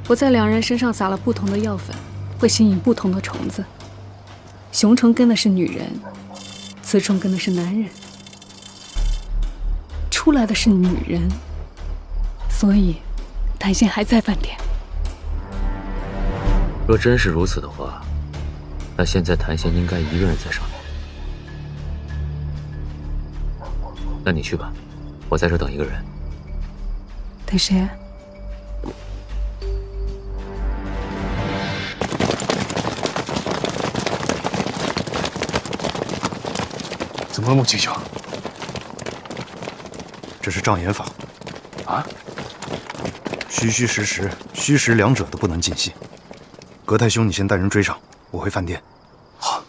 我在两人身上撒了不同的药粉，会吸引不同的虫子。雄虫跟的是女人，雌虫跟的是男人。出来的是女人，所以谭仙还在饭店。若真是如此的话，那现在谭仙应该一个人在上面。那你去吧，我在这等一个人。等谁？怎么了，穆七兄？这是障眼法。啊？虚虚实实，虚实两者都不能尽信。葛太兄，你先带人追上，我回饭店。好。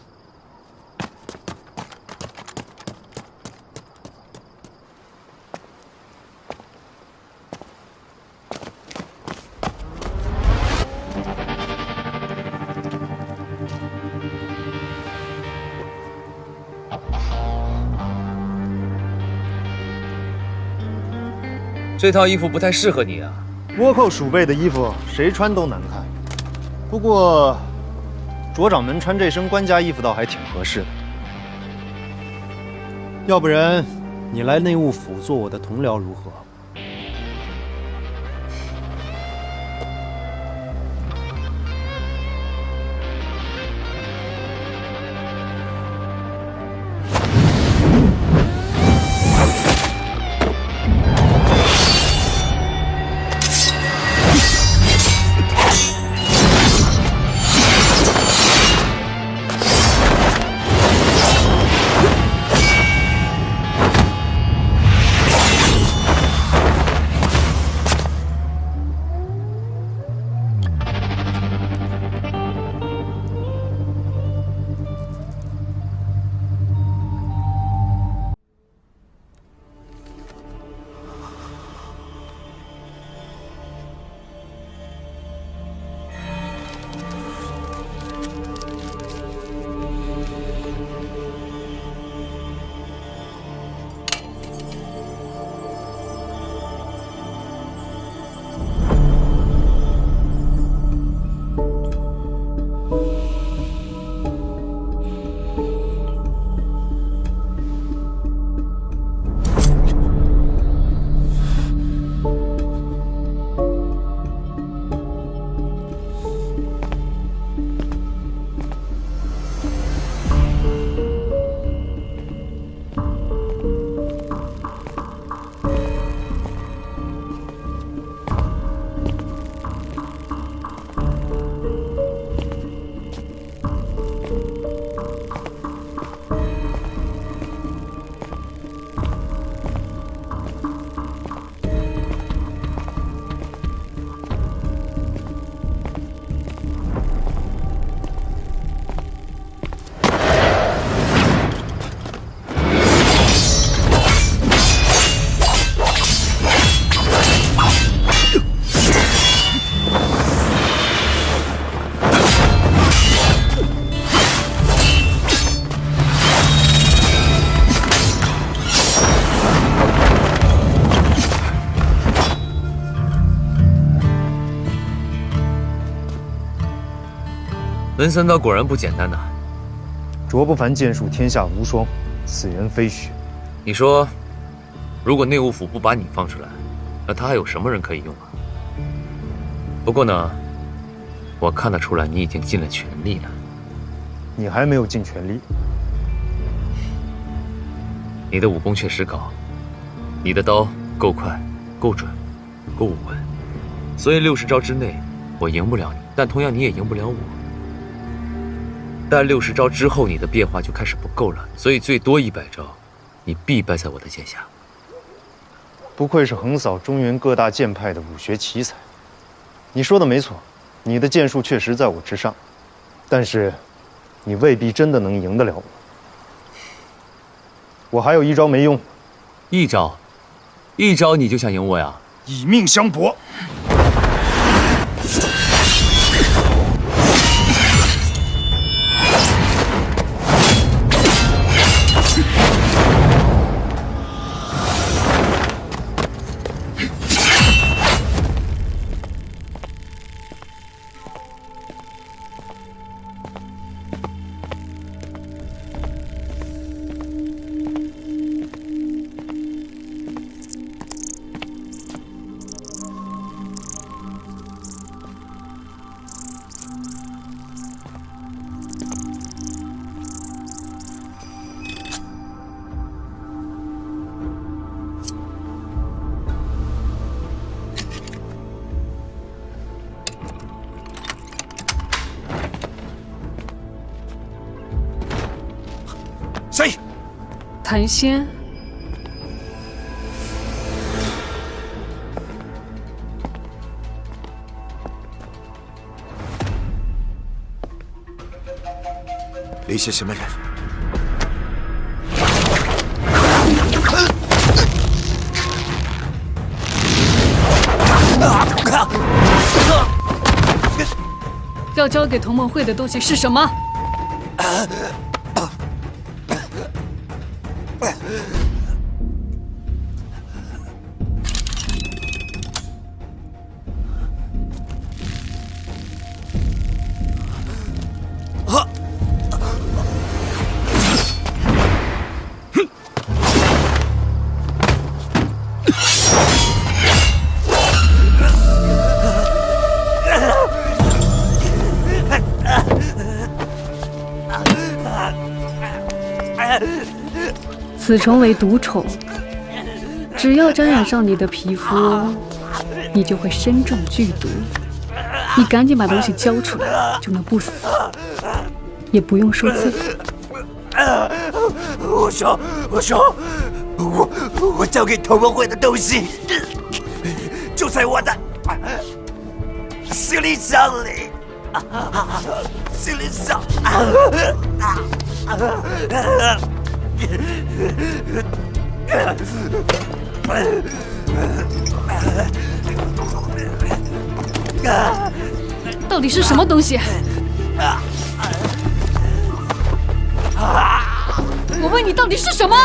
这套衣服不太适合你啊。倭寇鼠辈的衣服，谁穿都难看。不过，卓掌门穿这身官家衣服倒还挺合适的。要不然，你来内务府做我的同僚如何？文三刀果然不简单呐！卓不凡剑术天下无双，此言非虚。你说，如果内务府不把你放出来，那他还有什么人可以用啊？不过呢，我看得出来你已经尽了全力了。你还没有尽全力。你的武功确实高，你的刀够快、够准、够稳，所以60招之内我赢不了你，但同样你也赢不了我。但60招之后，你的变化就开始不够了，所以最多100招，你必败在我的剑下。不愧是横扫中原各大剑派的武学奇才。你说的没错，你的剑术确实在我之上，但是你未必真的能赢得了我。我还有一招没用。一招你就想赢我呀？以命相搏。谭仙，那些什么人？要交给同盟会的东西是什么？此虫为毒虫，只要沾染上你的皮肤，你就会身中剧毒。你赶紧把东西交出来，就能不死，也不用受罪。我说，我交给同盟会的东西，就在我的行李箱里，行李箱。到底是什么东西？我问你，到底是什么？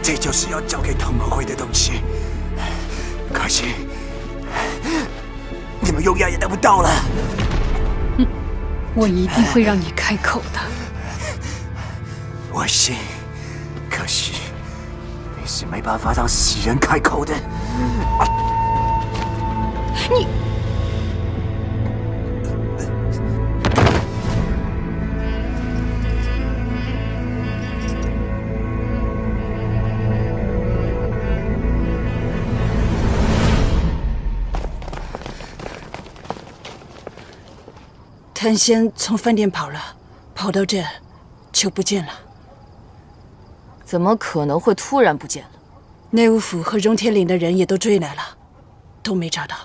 这就是要交给同盟会的东西，可惜你们永远也得不到了。我一定会让你开口的。我信，可惜你是没办法让死人开口的。你。谭仙从饭店跑了，跑到这就不见了。怎么可能会突然不见了？内务府和荣天岭的人也都追来了，都没找到。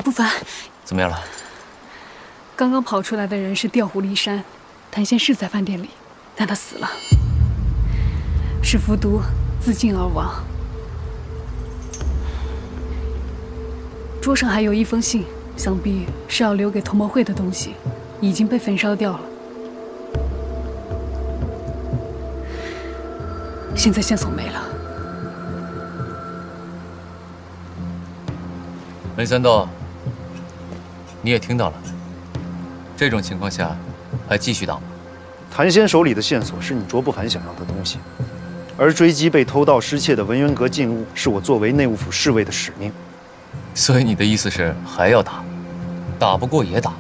不凡，怎么样了？刚刚跑出来的人是调虎离山，谭仙是在饭店里，但他死了。是服毒自尽而亡。桌上还有一封信，想必是要留给同盟会的东西，已经被焚烧掉了。现在线索没了。梅三道，你也听到了，这种情况下还继续打吗？谭仙手里的线索是你卓不凡想要的东西。而追击被偷盗失窃的文渊阁禁物，是我作为内务府侍卫的使命。所以你的意思是还要打？打不过也打？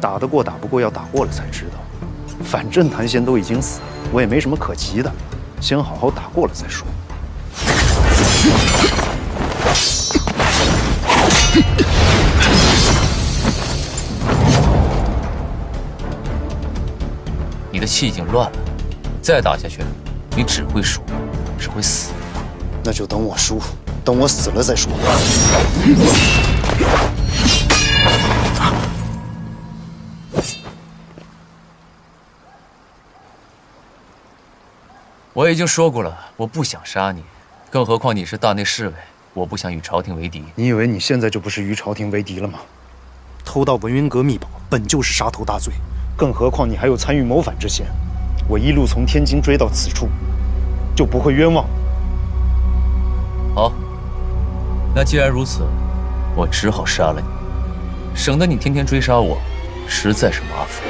打得过打不过要打过了才知道。反正谭仙都已经死了，我也没什么可急的，先好好打过了再说。你的气已经乱了，再打下去，你只会输，只会死。那就等我输，等我死了再说。我已经说过了，我不想杀你，更何况你是大内侍卫，我不想与朝廷为敌。你以为你现在就不是与朝廷为敌了吗？偷盗文渊阁秘宝本就是杀头大罪，更何况你还有参与谋反之嫌。我一路从天津追到此处，就不会冤枉。好，那既然如此，我只好杀了你，省得你天天追杀我，实在是麻烦。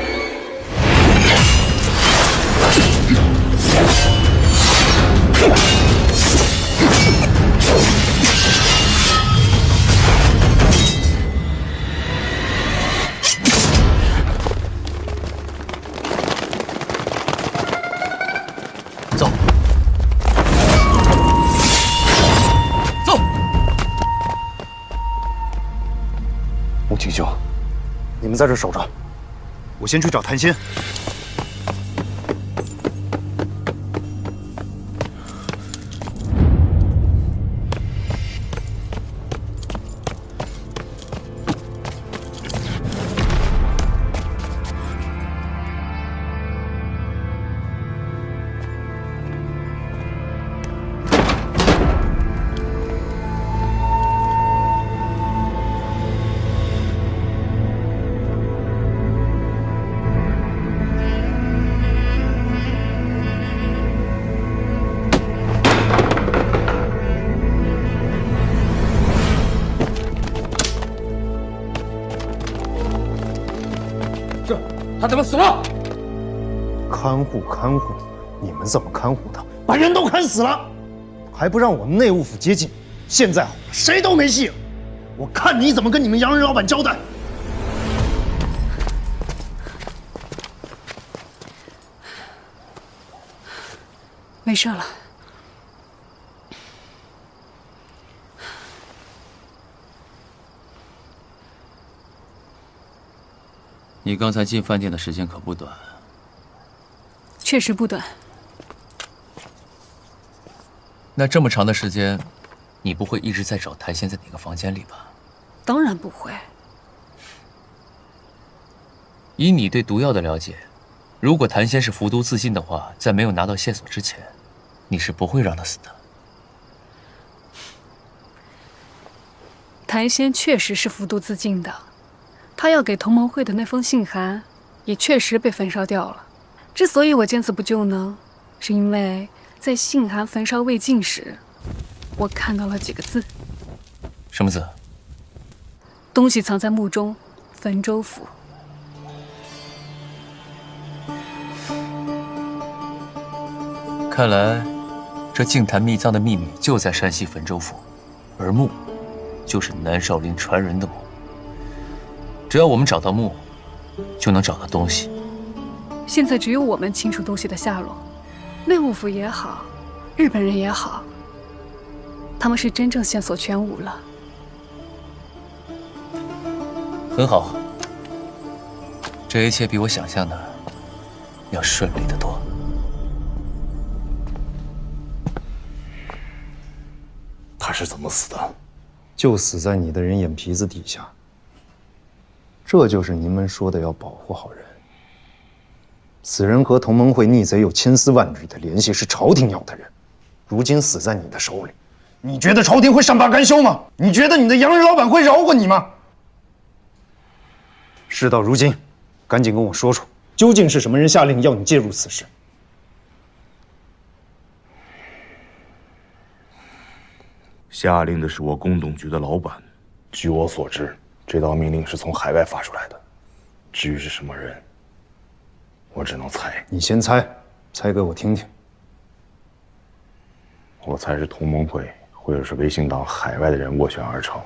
在这守着，我先去找谭仙。他怎么死了？看护，你们怎么看护他？把人都看死了，还不让我们内务府接近。现在好了，谁都没戏了。我看你怎么跟你们洋人老板交代。没事了。你刚才进饭店的时间可不短。确实不短。那这么长的时间，你不会一直在找谭仙在哪个房间里吧？当然不会。以你对毒药的了解，如果谭仙是服毒自尽的话，在没有拿到线索之前，你是不会让他死的。谭仙确实是服毒自尽的。他要给同盟会的那封信函，也确实被焚烧掉了。之所以我见死不救呢，是因为在信函焚烧未尽时，我看到了几个字。什么字？东西藏在墓中，汾州府。看来，这净坛秘藏的秘密就在山西汾州府，而墓，就是南少林传人的墓。只要我们找到墓，就能找到东西。现在只有我们清楚东西的下落，内务府也好，日本人也好，他们是真正线索全无了。很好，这一切比我想象的要顺利得多。他是怎么死的？就死在你的人眼皮子底下。这就是您们说的要保护好人。此人和同盟会逆贼有千丝万缕的联系，是朝廷要的人，如今死在你的手里，你觉得朝廷会善罢甘休吗？你觉得你的洋人老板会饶过你吗？事到如今，赶紧跟我说说，究竟是什么人下令要你介入此事？下令的是我工董局的老板。据我所知，这道命令是从海外发出来的。至于是什么人，我只能猜。你先猜，猜给我听听。我猜是同盟会，或者是维新党海外的人斡旋而成。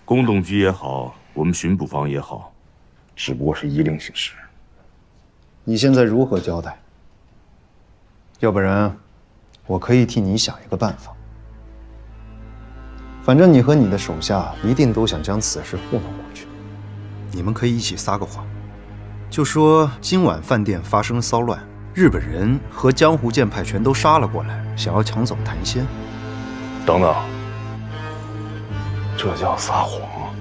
工董局也好，我们巡捕房也好，只不过是依令行事。你现在如何交代？要不然，我可以替你想一个办法。反正你和你的手下一定都想将此事糊弄过去。你们可以一起撒个谎，就说今晚饭店发生骚乱，日本人和江湖剑派全都杀了过来，想要抢走谭仙。等等，这叫撒谎？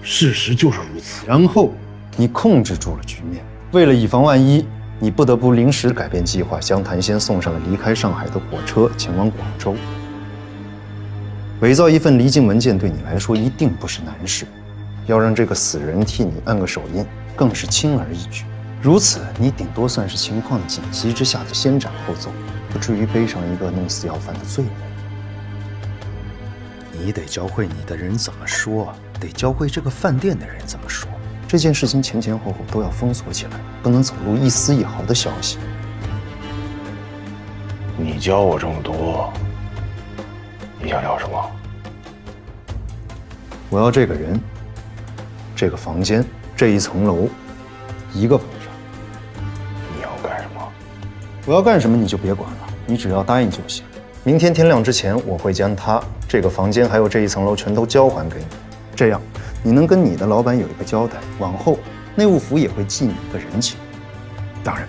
事实就是如此。然后你控制住了局面，为了以防万一，你不得不临时改变计划，将谭仙送上了离开上海的火车，前往广州。伪造一份离境文件对你来说一定不是难事，要让这个死人替你按个手印，更是轻而易举。如此，你顶多算是情况紧急之下的先斩后奏，不至于背上一个弄死要犯的罪名。你得教会你的人怎么说，得教会这个饭店的人怎么说。这件事情前前后后都要封锁起来，不能走漏一丝一毫的消息。你教我这么多，你想要什么？我要这个人，这个房间，这一层楼，一个晚上。你要干什么？我要干什么你就别管了，你只要答应就行。明天天亮之前，我会将这个房间还有这一层楼全都交还给你，这样你能跟你的老板有一个交代，往后内务府也会记你一个人情。当然，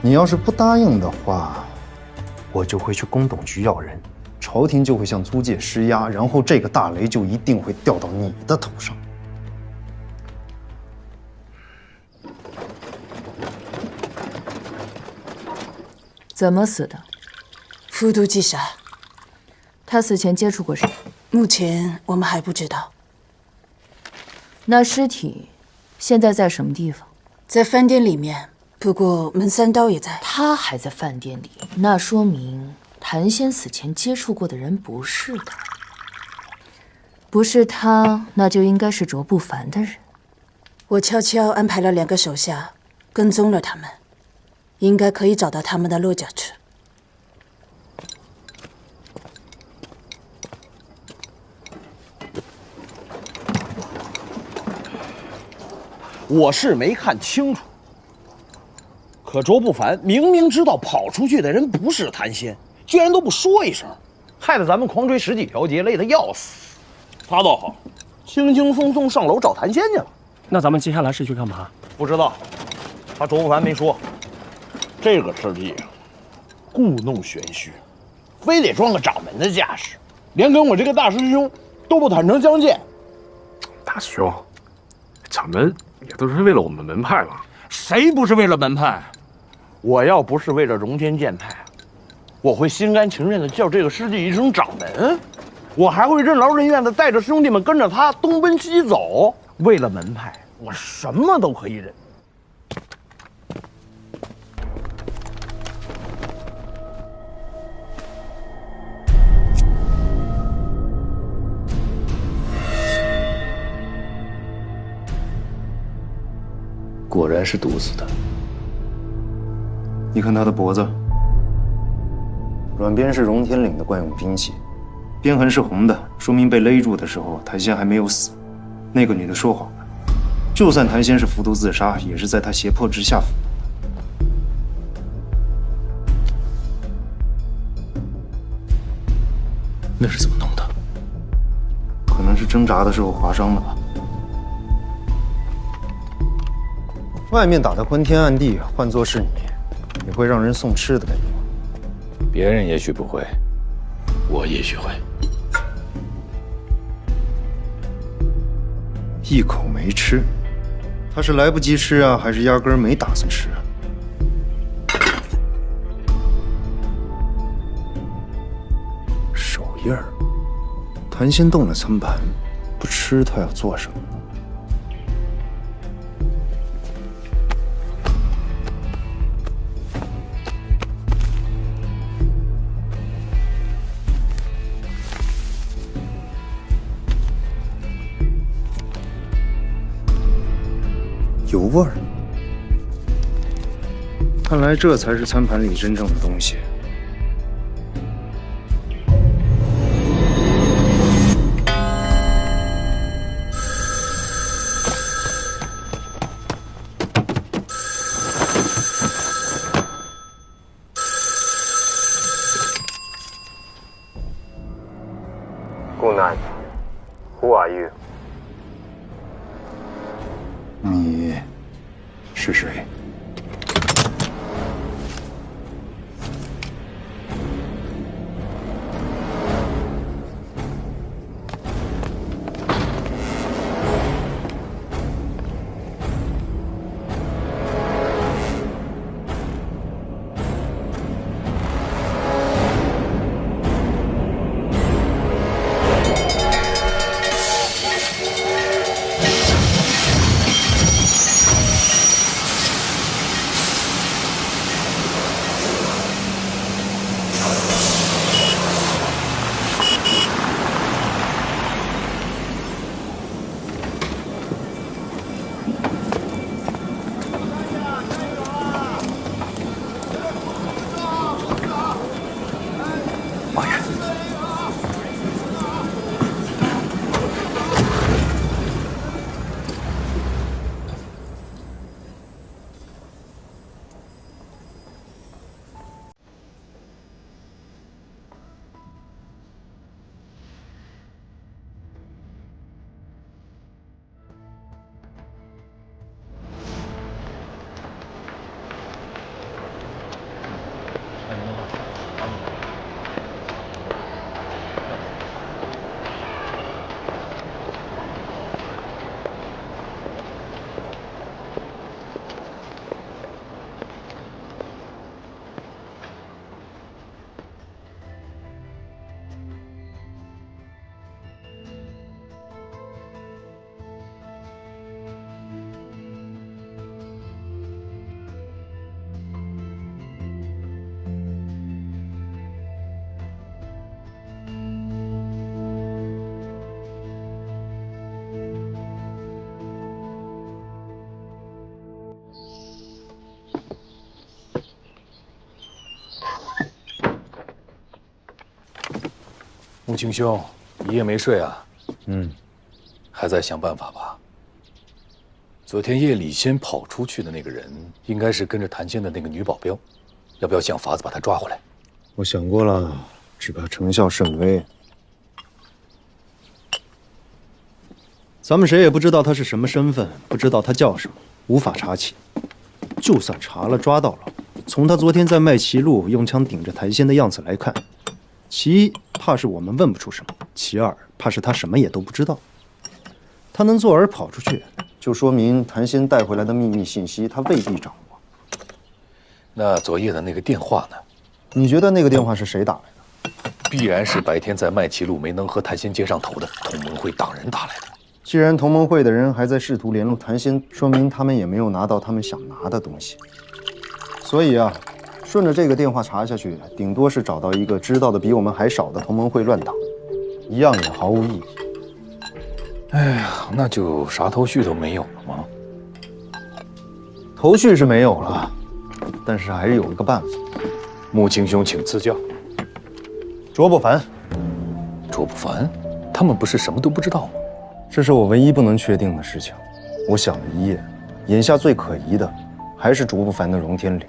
你要是不答应的话，我就会去宫董局要人，朝廷就会向租界施压，然后这个大雷就一定会掉到你的头上。怎么死的？服毒击杀。他死前接触过谁？目前我们还不知道。那尸体现在在什么地方？在饭店里面，不过门三刀也在。他还在饭店里，那说明谭仙死前接触过的人不是他。不是他，那就应该是卓不凡的人。我悄悄安排了2个手下跟踪了他们，应该可以找到他们的落脚处。我是没看清楚，可卓不凡明明知道跑出去的人不是谭仙，居然都不说一声，害得咱们狂追10几条街，累得要死。他倒好，轻轻松松上楼找谭仙去了。那咱们接下来是去干嘛？不知道，他卓不凡没说。这个师弟啊，故弄玄虚，非得装个掌门的架势，连跟我这个大师兄都不坦诚相见。大师兄，掌门也都是为了我们门派吧？谁不是为了门派？我要不是为了荣天剑派，我会心甘情愿的叫这个师弟一声掌门，我还会任劳任怨的带着兄弟们跟着他东奔西走。为了门派，我什么都可以忍。果然是毒死的。你看他的脖子，软鞭是荣天岭的惯用兵器，鞭痕是红的，说明被勒住的时候谭仙还没有死。那个女的说谎了，就算谭仙是服毒自杀，也是在他胁迫之下服毒。那是怎么弄的？可能是挣扎的时候划伤了吧。外面打得昏天暗地，换作是你，你会让人送吃的给你吗？别人也许不会，我也许会。一口没吃，他是来不及吃啊，还是压根儿没打算吃啊？手印儿，谭仙动了餐盘，不吃他要做什么？有味儿，看来这才是餐盘里真正的东西。Good night. Who are you? 你是谁？穆青兄，一夜没睡啊？还在想办法吧？昨天夜里先跑出去的那个人，应该是跟着谭仙的那个女保镖，要不要想法子把她抓回来？我想过了，只怕成效甚微。咱们谁也不知道他是什么身份，不知道他叫什么，无法查起。就算查了，抓到了，从他昨天在麦岐路用枪顶着谭仙的样子来看，其一怕是我们问不出什么，其二怕是他什么也都不知道。他能坐而跑出去，就说明谭仙带回来的秘密信息他未必掌握。那昨夜的那个电话呢？你觉得那个电话是谁打来的？必然是白天在麦岐路没能和谭仙接上头的同盟会党人打来的。既然同盟会的人还在试图联络谭仙，说明他们也没有拿到他们想拿的东西。所以啊，顺着这个电话查下去，顶多是找到一个知道的比我们还少的同盟会乱党，一样也毫无意义。哎呀，那就啥头绪都没有了吗？头绪是没有了，但是还是有一个办法。穆青兄，请赐教。卓不凡，卓不凡，他们不是什么都不知道吗？这是我唯一不能确定的事情。我想了一夜，眼下最可疑的还是卓不凡的荣天岭。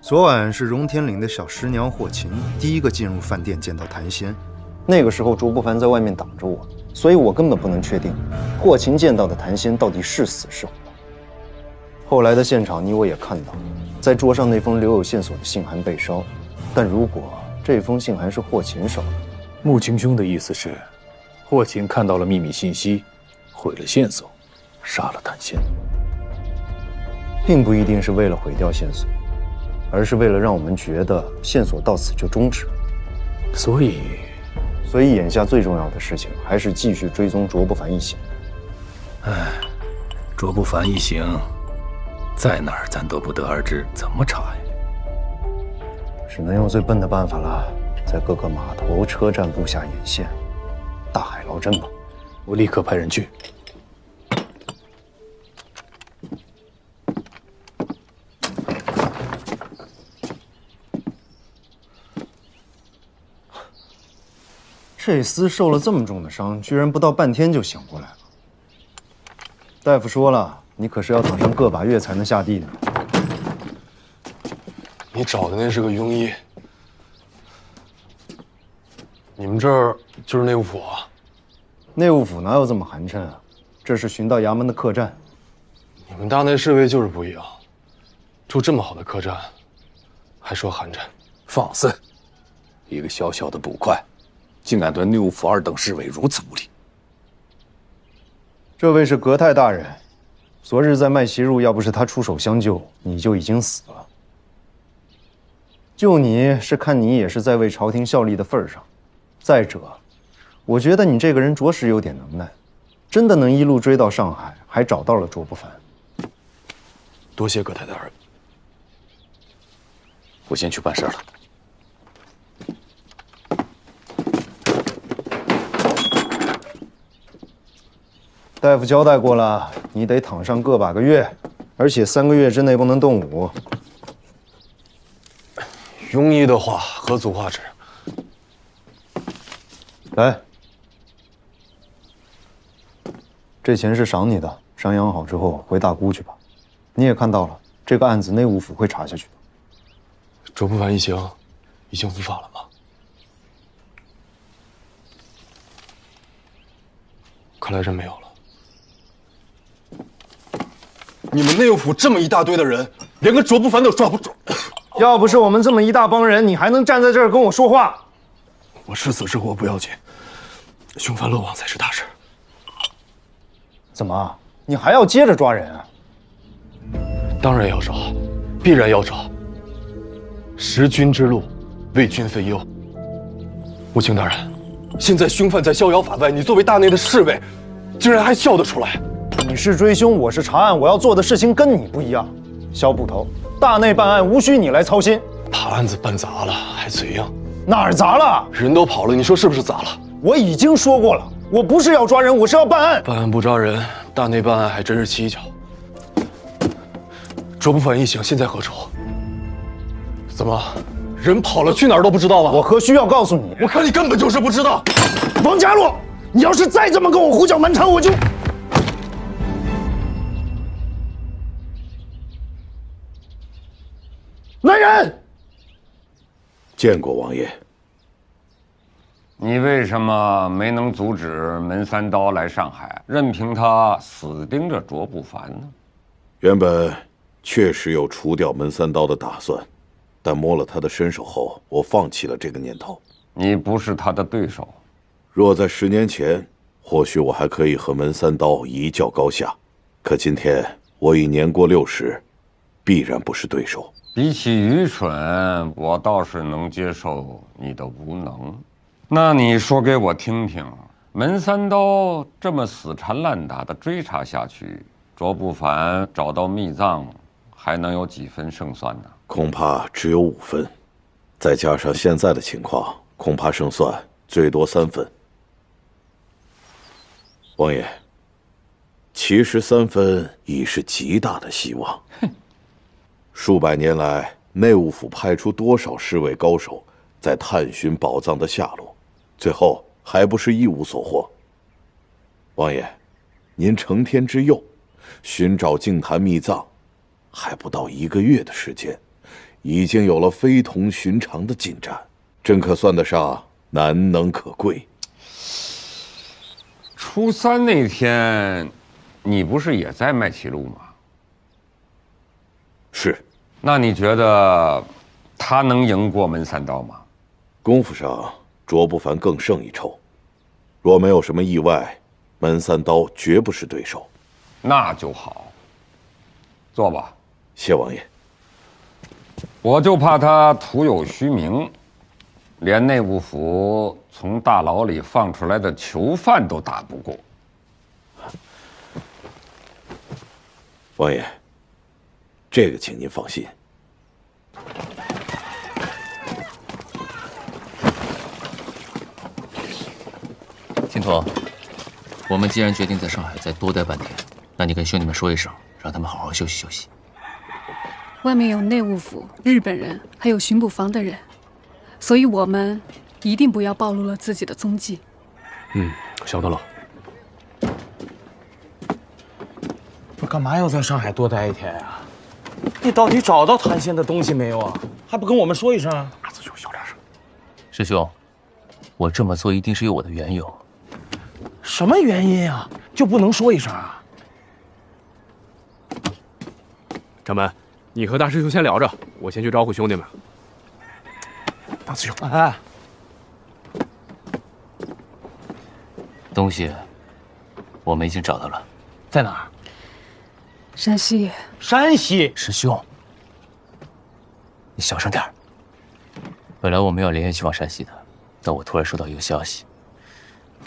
昨晚是荣天岭的小师娘霍琴第一个进入饭店见到谭仙，那个时候卓不凡在外面挡着我，所以我根本不能确定霍琴见到的谭仙到底是死是活。后来的现场你我也看到，在桌上那封留有线索的信函被烧，但如果这封信函是霍琴烧的，穆青兄的意思是，霍琴看到了秘密信息，毁了线索，杀了谭仙，并不一定是为了毁掉线索，而是为了让我们觉得线索到此就终止。所以眼下最重要的事情还是继续追踪卓不凡一行。哎，卓不凡一行在哪儿，咱都不得而知，怎么查呀？只能用最笨的办法了，在各个码头、车站布下眼线，大海捞针吧。我立刻派人去。这厮受了这么重的伤，居然不到半天就醒过来了。大夫说了，你可是要躺上个把月才能下地的。你找的那是个庸医，你们这儿就是内务府啊？内务府哪有这么寒碜啊？这是巡道衙门的客栈。你们大内侍卫就是不一样，住这么好的客栈，还说寒碜？放肆！一个小小的捕快，竟敢对内务府2等侍卫如此无礼。这位是格泰大人，昨日在麦岐路，要不是他出手相救，你就已经死了。救你是看你也是在为朝廷效力的份上。再者，我觉得你这个人着实有点能耐，真的能一路追到上海，还找到了卓不凡。多谢葛太大人。我先去办事了。大夫交代过了，你得躺上个把个月，而且3个月之内不能动武。庸医的话，何足挂齿。来，这钱是赏你的，伤养好之后回大姑去吧。你也看到了，这个案子内务府会查下去的。卓不凡一行已经伏法了吗？看来真没有了。你们内务府这么一大堆的人，连个卓不凡都抓不住。要不是我们这么一大帮人，你还能站在这儿跟我说话？我是死是活不要紧，凶犯落网才是大事。怎么，你还要接着抓人啊？当然要抓，必然要抓。识君之路，为君非忧。穆青大人，现在凶犯在逍遥法外，你作为大内的侍卫，竟然还笑得出来？你是追凶，我是查案，我要做的事情跟你不一样。肖捕头，大内办案无需你来操心。把案子办砸了还嘴硬？哪儿砸了？人都跑了，你说是不是砸了？我已经说过了，我不是要抓人，我是要办案。办案不抓人，大内办案还真是蹊跷。卓不凡一行现在何处？怎么，人跑了去哪儿都不知道吗？我何须要告诉你？我看你根本就是不知道。方加洛，你要是再这么跟我胡搅蛮缠，我就……来人！见过王爷。你为什么没能阻止门三刀来上海，任凭他死盯着卓不凡呢？原本确实有除掉门三刀的打算，但摸了他的身手后，我放弃了这个念头。你不是他的对手。若在10年前，或许我还可以和门三刀一较高下，可今天我已年过60，必然不是对手。比起愚蠢，我倒是能接受你的无能。那你说给我听听，门三刀这么死缠烂打的追查下去，卓不凡找到密藏，还能有几分胜算呢？恐怕只有5分，再加上现在的情况，恐怕胜算最多3分。王爷，其实3分已是极大的希望。数百年来，内务府派出多少侍卫高手在探寻宝藏的下落，最后还不是一无所获。王爷，您成天之佑，寻找净坛秘藏，还不到1个月的时间，已经有了非同寻常的进展，真可算得上难能可贵。初3那天，你不是也在麦琪路吗？是。那你觉得他能赢过门三刀吗？功夫上，卓不凡更胜一筹。若没有什么意外，门三刀绝不是对手。那就好。坐吧。谢王爷。我就怕他徒有虚名，连内务府从大牢里放出来的囚犯都打不过。王爷，这个请您放心。青驼，我们既然决定在上海再多待半天，那你跟兄弟们说一声，让他们好好休息休息。外面有内务府、日本人，还有巡捕房的人，所以我们一定不要暴露了自己的踪迹。晓得了。不干嘛要在上海多待1天呀？你到底找到谭仙的东西没有啊？还不跟我们说一声？阿子兄，小点声。师兄，我这么做一定是有我的缘由。什么原因啊？就不能说一声啊？掌门，你和大师兄先聊着，我先去招呼兄弟们。大师兄，哎，东西我们已经找到了，在哪儿？山西。山西。师兄，你小声点儿。本来我们要连夜去往山西的，但我突然收到一个消息，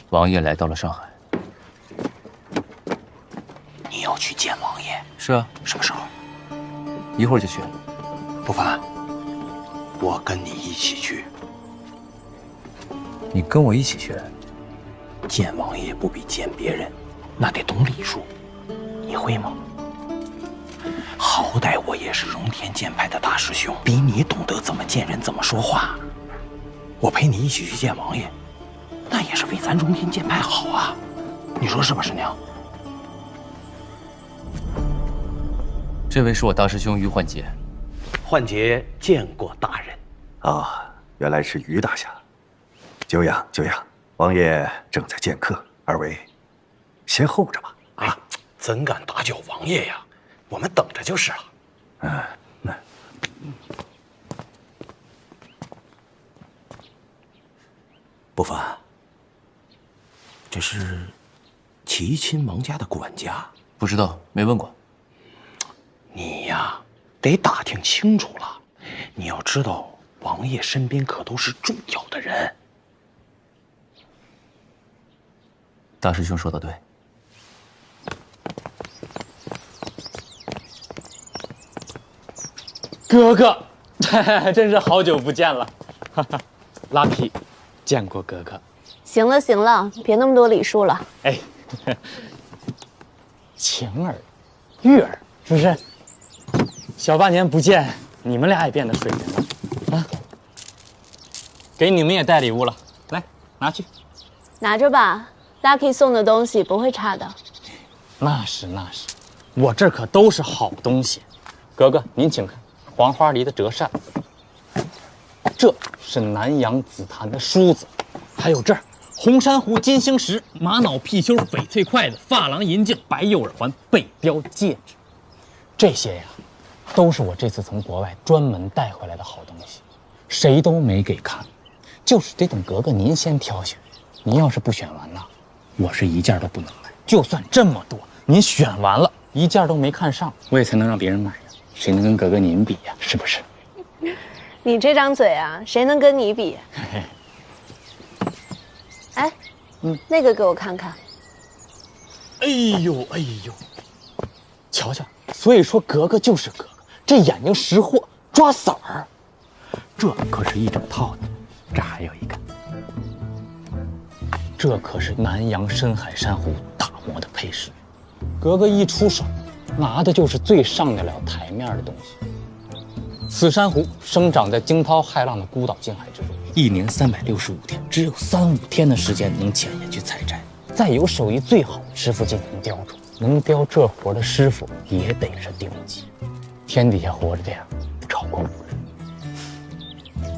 王爷来到了上海。你要去见王爷？是啊。什么时候？一会儿就去。不凡，我跟你一起去。你跟我一起去？见王爷不比见别人，那得懂礼数，你会吗？好歹我也是荣天剑派的大师兄，比你懂得怎么见人，怎么说话。我陪你一起去见王爷，那也是为咱荣天剑派好啊，你说是吧，师娘？这位是我大师兄于焕杰。焕杰见过大人。啊，原来是于大侠。久仰久仰，王爷正在见客，二位先候着吧。啊，怎敢打搅王爷呀？我们等着就是了。不凡，这是齐亲王家的管家？不知道，没问过。你呀，得打听清楚了。你要知道，王爷身边可都是重要的人。大师兄说的对。哥哥，真是好久不见了。拉皮，见过哥哥。行了行了，别那么多礼数了。哎，晴儿、玉儿，是不是？小半年不见，你们俩也变得水灵了啊！给你们也带礼物了，来拿去。拿着吧 ，Lucky 送的东西不会差的。那是，我这可都是好东西。格格，您请看，黄花梨的折扇，这是南洋紫檀的梳子，还有这儿红珊瑚金星石、玛瑙貔貅翡翠筷子、珐琅银镜、白釉耳环、贝雕戒指，这些呀，都是我这次从国外专门带回来的好东西，谁都没给看，就是得等格格您先挑选。您要是不选完呢，我是一件都不能买。就算这么多，您选完了一件都没看上，我也才能让别人买呀。谁能跟格格您比呀？是不是？你这张嘴啊，谁能跟你比？哎，那个给我看看。哎呦，瞧瞧，所以说格格就是格格，这眼睛识货，抓色儿。这可是一整套的，这还有一个，这可是南洋深海珊瑚打磨的配饰。格格一出手，拿的就是最上得了台面的东西。此珊瑚生长在惊涛骇浪的孤岛近海之中，一年365天，只有3、5天的时间能潜下去采摘。再由手艺最好的师傅进行雕琢，能雕这活的师傅也得是顶级。天底下活着的呀，不超过5人。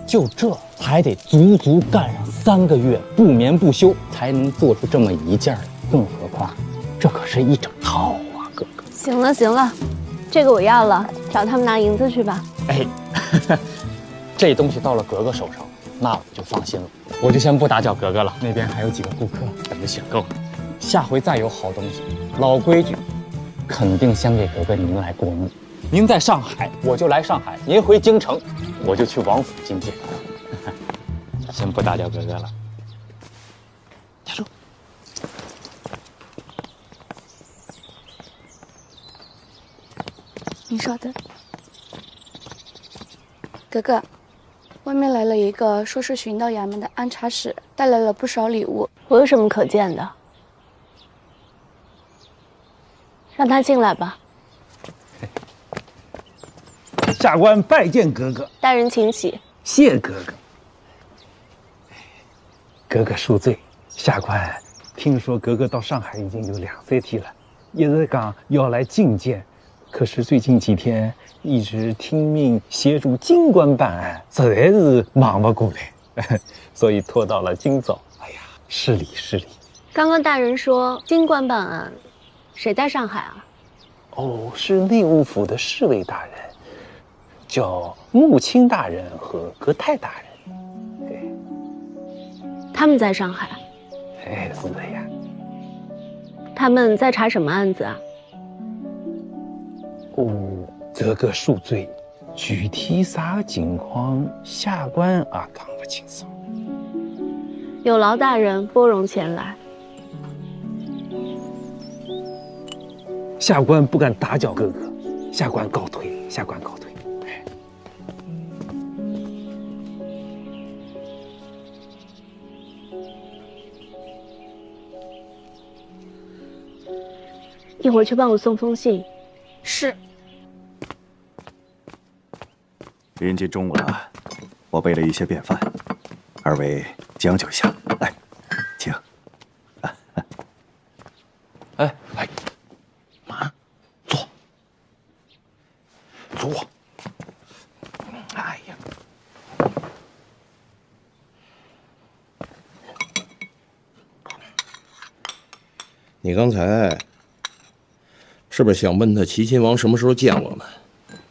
就这还得足足干上3个月，不眠不休，才能做出这么一件来。更何况，这可是一整套啊，哥哥。行了，这个我要了，找他们拿银子去吧。哎，这东西到了格格手上，那我就放心了。我就先不打搅格格了，那边还有几个顾客等着选购。下回再有好东西，老规矩，肯定先给格格您来过目。您在上海，我就来上海；您回京城，我就去王府觐见。先不打搅格格了。加入。您稍等。格格，外面来了一个说是巡道衙门的安察使，带来了不少礼物。我有什么可见的？让他进来吧。下官拜见格格。大人请起。谢格格。格格恕罪，下官听说格格到上海已经有2、3天了，一直讲要来觐见，可是最近几天一直听命协助京官办案，实在是忙不过来，所以拖到了今早。哎呀，失礼。刚刚大人说京官办案，谁在上海啊？哦，是内务府的侍卫大人，叫穆青大人和格泰大人。他们在上海。哎，是的呀。他们在查什么案子啊？哦，这个恕罪，具体啥个情况，下官也讲不清楚。有劳大人拨冗前来。下官不敢打搅格格，下官告退。一会儿去帮我送封信。是。临近中午了，我备了一些便饭，二位将就一下。来，请。哎，马，坐。哎呀，你刚才是不是想问他齐亲王什么时候见我们？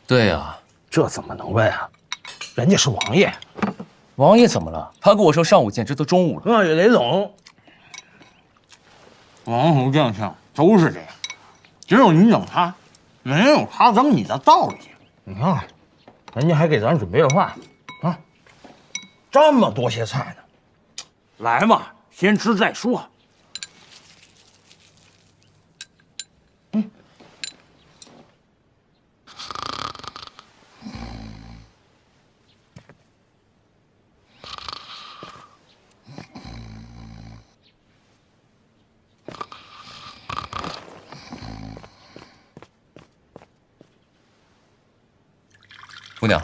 对呀，这怎么能问啊？人家是王爷。王爷怎么了？他跟我说上午见，这都中午了。那也得懂。王侯将相都是这样，只有你等他，没有他等你的道理。你看，人家还给咱准备了饭啊，这么多些菜呢。来嘛，先吃再说。姑娘，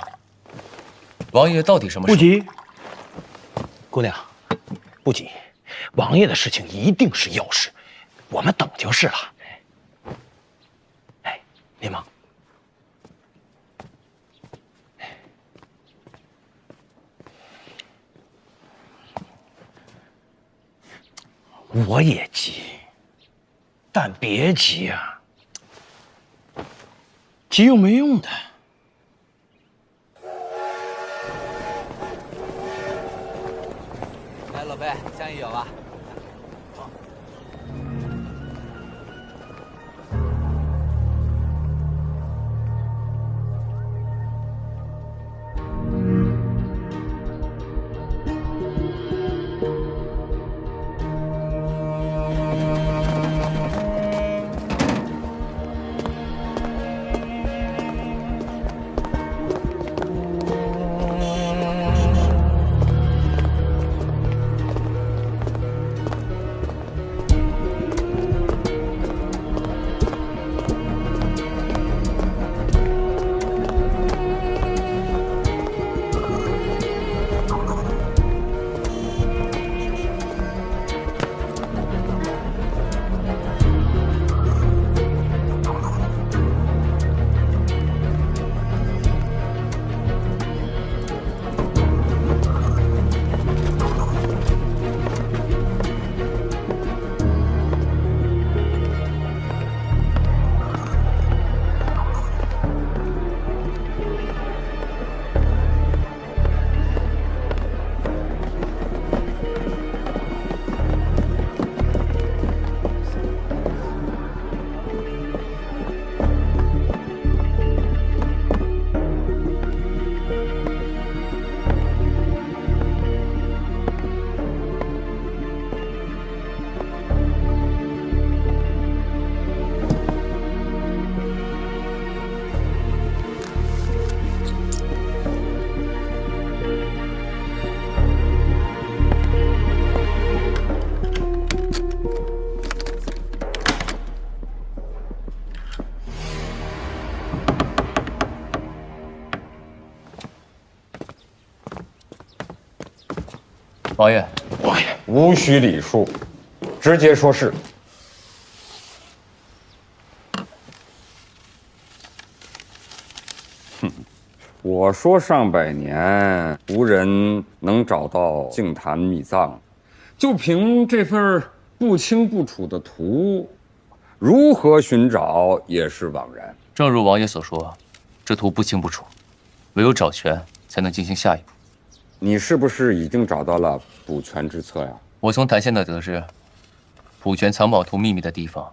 王爷到底什么时候？不急，姑娘，不急。王爷的事情一定是要事，我们等就是了。哎，联盟，我也急，但别急啊，急又没用的。来，老贝，香芋有了。王爷，王爷，无需礼数，直接说是。哼，我说上百年无人能找到净坛秘藏，就凭这份不清不楚的图，如何寻找也是枉然。正如王爷所说，这图不清不楚，唯有找全才能进行下一步。你是不是已经找到了补全之策呀？我从谭县那得知，补全藏宝图秘密的地方，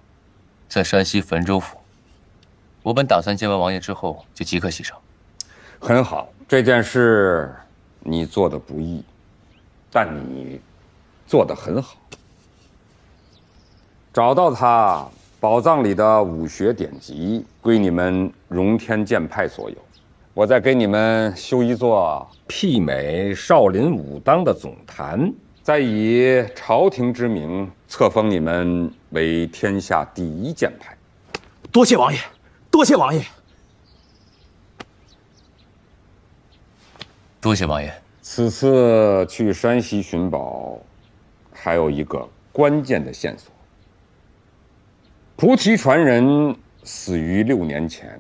在山西汾州府。我本打算见完王爷之后就即刻启程。很好，这件事你做的不易，但你做得很好。找到它，宝藏里的武学典籍归你们荣天剑派所有。我再给你们修一座媲美少林武当的总坛，再以朝廷之名册封你们为天下第一剑派。多谢王爷，多谢王爷，多谢王爷。此次去山西寻宝，还有一个关键的线索。菩提传人死于6年前。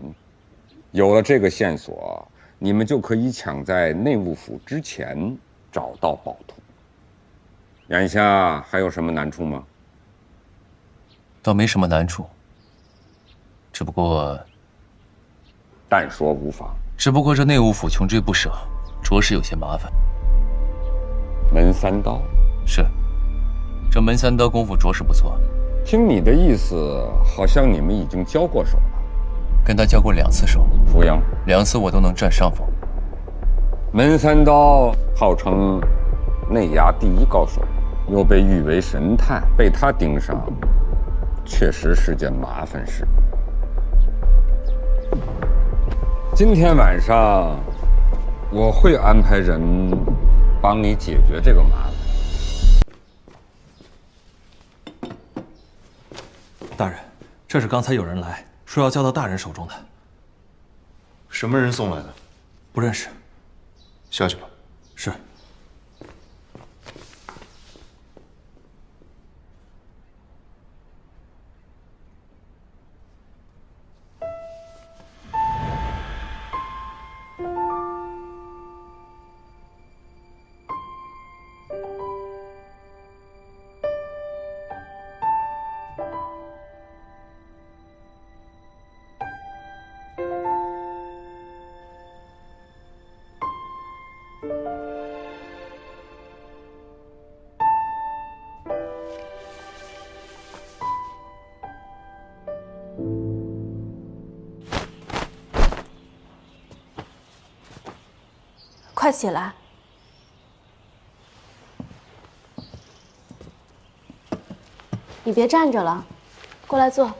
有了这个线索，你们就可以抢在内务府之前找到宝图。眼下还有什么难处吗？倒没什么难处，只不过……但说无妨。只不过这内务府穷追不舍，着实有些麻烦。门三刀是，这门三刀功夫着实不错。听你的意思，好像你们已经交过手了。跟他交过2次手，服赢，2次我都能占上风。门三刀号称内衙第一高手，又被誉为神探，被他盯上，确实是件麻烦事。今天晚上，我会安排人帮你解决这个麻烦。大人，这是刚才有人来说要交到大人手中的。什么人送来的？不认识。下去吧。是。快起来！你别站着了，过来坐。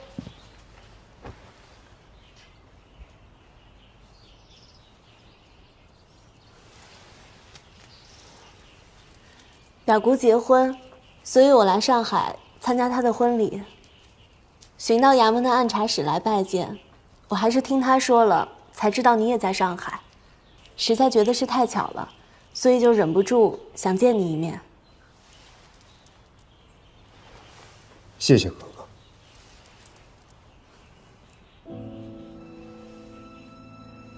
表姑结婚，所以我来上海参加她的婚礼。巡到衙门的按察使来拜见，我还是听他说了才知道你也在上海，实在觉得是太巧了，所以就忍不住想见你一面。谢谢哥哥。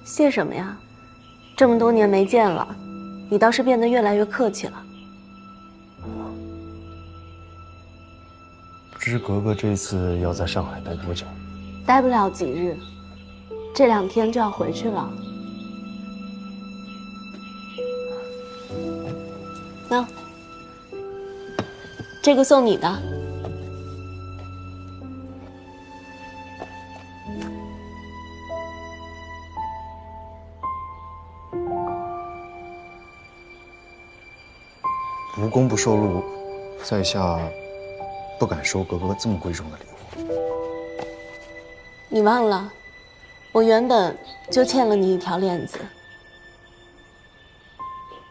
谢什么呀？这么多年没见了，你倒是变得越来越客气了。不知格格这次要在上海待多久？待不了几日，这2天就要回去了。那，这个送你的。无功不受禄，在下不敢收格格这么贵重的礼物。你忘了，我原本就欠了你一条链子，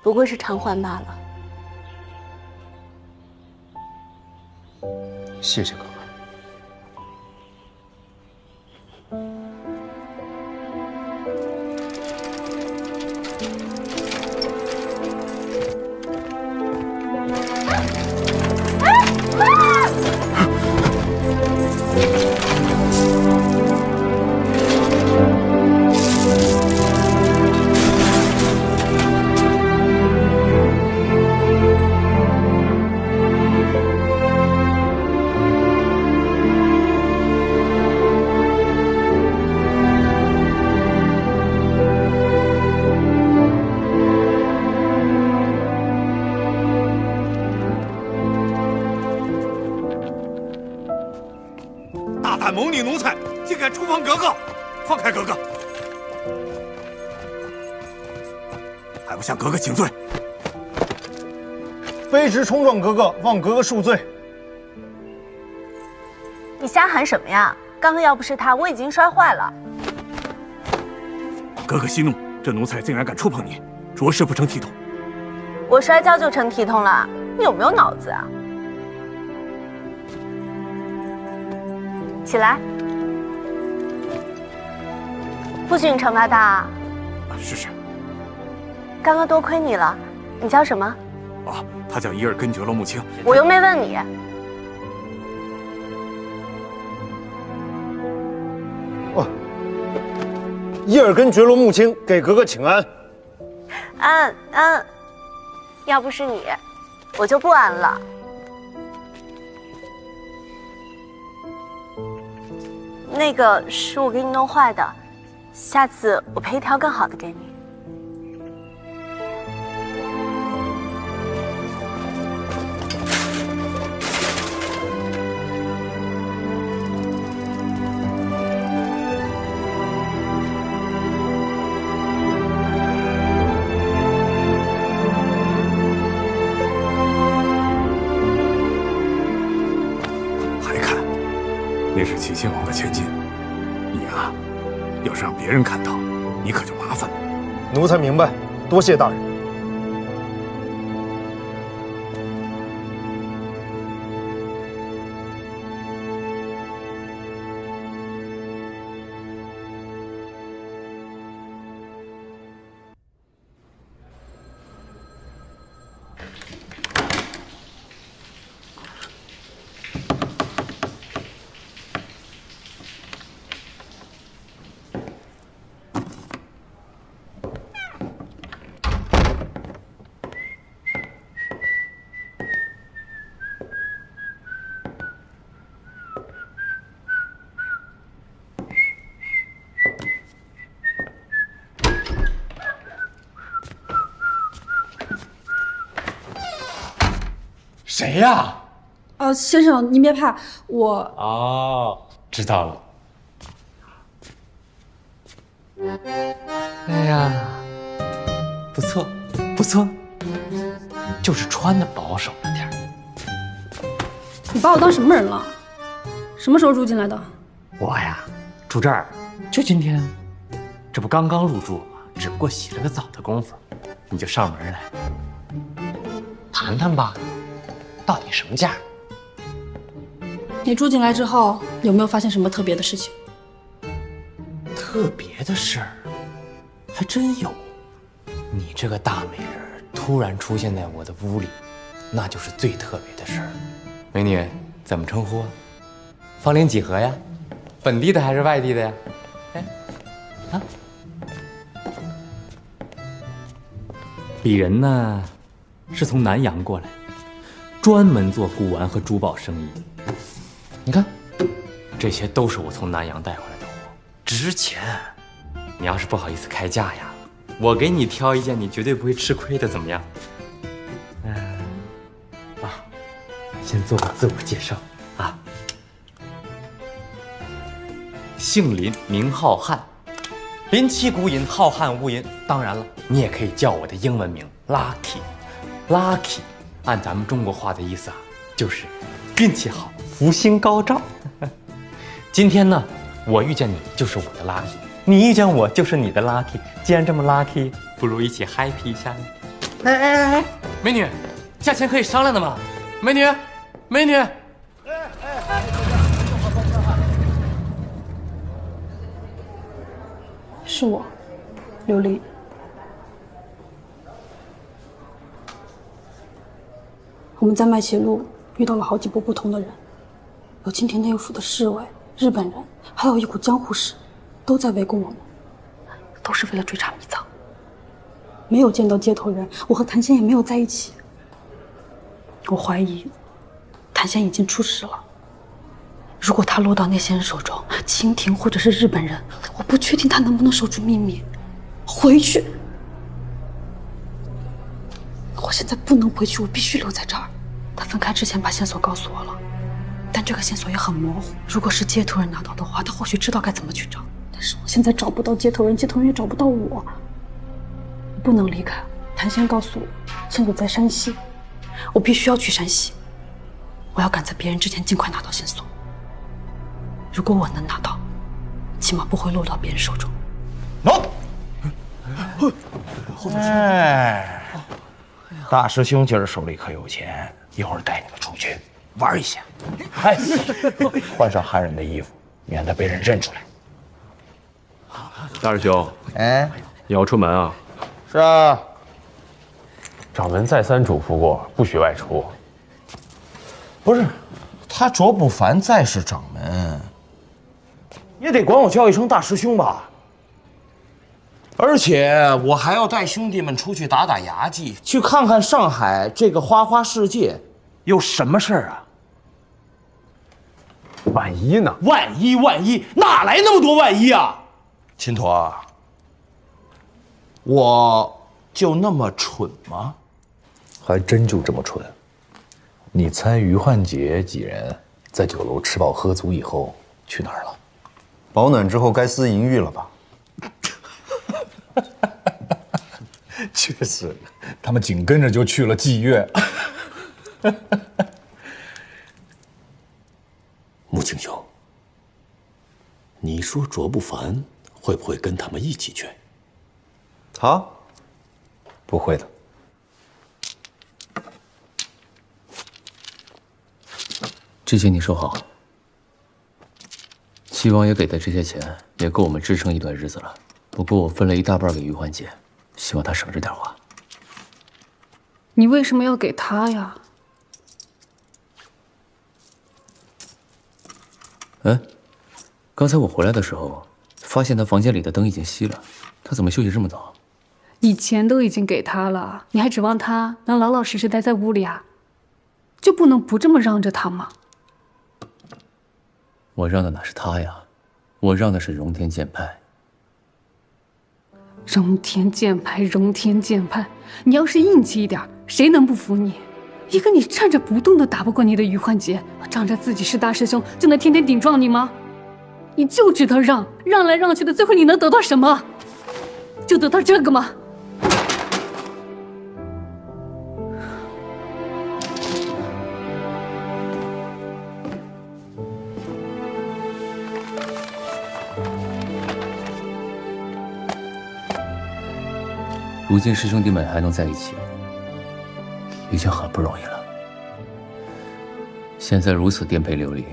不过是偿还罢了。谢谢哥哥。谋逆奴才，竟敢触碰格格！放开格格！还不向格格请罪！卑职冲撞格格，望格格恕罪。你瞎喊什么呀？刚刚要不是他，我已经摔坏了。格格息怒，这奴才竟然敢触碰你，着实不成体统。我摔跤就成体统了，你有没有脑子啊？起来，不许你惩罚他啊！是。刚刚多亏你了，你叫什么？啊，他叫伊尔根觉罗木青。我又没问你。哦，伊尔根觉罗木青给格格请安。安，要不是你，我就不安了。那个是我给你弄坏的，下次我配一条更好的给你。还看，那是齐亲王的千金。你啊，要是让别人看到，你可就麻烦了。奴才明白，多谢大人。谁呀？先生，您别怕，我……哦，知道了。哎呀，不错，错，就是穿的保守了点儿。你把我当什么人了？什么时候住进来的？我呀，住这儿就今天，这不刚刚入住吗？只不过洗了个澡的功夫，你就上门来。谈谈吧，到底什么价？你住进来之后，有没有发现什么特别的事情？特别的事儿，还真有。你这个大美人突然出现在我的屋里，那就是最特别的事儿。美女，怎么称呼？芳龄几何呀？本地的还是外地的呀？哎，啊，鄙人呢，是从南洋过来，专门做古玩和珠宝生意。你看，这些都是我从南洋带回来的货，值钱。你要是不好意思开价呀，我给你挑一件你绝对不会吃亏的，怎么样？先做个自我介绍啊。姓林，名浩瀚，林气孤隐，浩瀚无垠。当然了，你也可以叫我的英文名 Lucky。Lucky， 按咱们中国话的意思啊，就是运气好，福星高照。今天呢，我遇见你就是我的 Lucky， 你遇见我就是你的 Lucky。既然这么 Lucky， 不如一起 happy 一下呢？哎，美女，价钱可以商量的嘛？美女。是我，刘丽。我们在麦琪路遇到了好几波不同的人，有金田内务府的侍卫、日本人，还有一股江湖士，都在围攻我们，都是为了追查迷藏。没有见到接头人，我和谭仙也没有在一起。我怀疑谭仙已经出事了。如果他落到那些人手中，清廷或者是日本人，我不确定他能不能守住秘密。回去，我现在不能回去，我必须留在这儿。他分开之前把线索告诉我了，但这个线索也很模糊。如果是接头人拿到的话，他或许知道该怎么去找。但是我现在找不到接头人，接头人也找不到我，我不能离开。谭仙告诉我，线索在山西，我必须要去山西。我要赶在别人之前尽快拿到线索。如果我能拿到，起码不会落到别人手中。哎，大师兄今儿手里可有钱，一会儿带你们出去玩一下。哎，换上汉人的衣服，免得被人认出来。大师兄，哎，你要出门啊？是啊。掌门再三嘱咐过，不许外出。不是，他卓不凡再是掌门，也得管我叫一声大师兄吧。而且我还要带兄弟们出去打打牙祭，去看看上海这个花花世界有什么事儿啊？万一呢？万一，哪来那么多万一啊？秦陀，我就那么蠢吗？还真就这么蠢。你猜余焕杰几人在酒楼吃饱喝足以后去哪儿了？保暖之后该私淫欲了吧？确实，他们紧跟着就去了妓院。穆青兄，你说卓不凡会不会跟他们一起去？他不会的。这些你收好。齐王爷给的这些钱也够我们支撑一段日子了。不过我分了一大半给余焕杰，希望他省着点花。你为什么要给他呀？哎，刚才我回来的时候，发现他房间里的灯已经熄了，他怎么休息这么早？以前都已经给他了，你还指望他能老老实实待在屋里啊？就不能不这么让着他吗？我让的哪是他呀？我让的是荣天剑派。荣天剑派，荣天剑派，你要是硬气一点，谁能不服你？一个你站着不动都打不过你的余焕杰，仗着自己是大师兄就能天天顶撞你吗？你就知道让来让去的，最后你能得到什么？就得到这个吗？如今师兄弟们还能在一起，已经很不容易了。现在如此颠沛流离，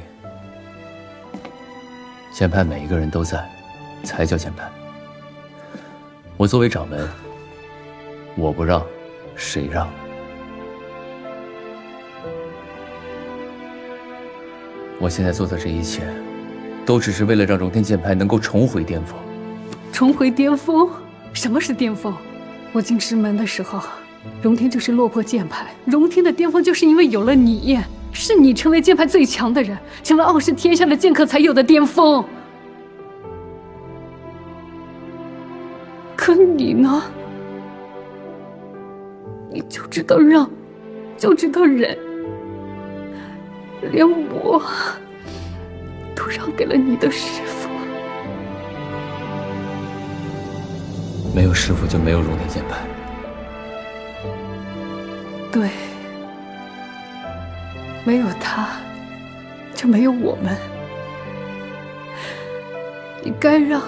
剑派每一个人都在，才叫剑派。我作为掌门，我不让，谁让？我现在做的这一切，都只是为了让荣天剑派能够重回巅峰。重回巅峰？什么是巅峰？我进师门的时候，荣天就是落魄剑派。荣天的巅峰就是因为有了你，是你成为剑派最强的人，成了傲视天下的剑客才有的巅峰。可你呢？你就知道让，就知道忍，连我都让给了你的师父。没有师父就没有荣天剑派。对，没有他，就没有我们。你该让，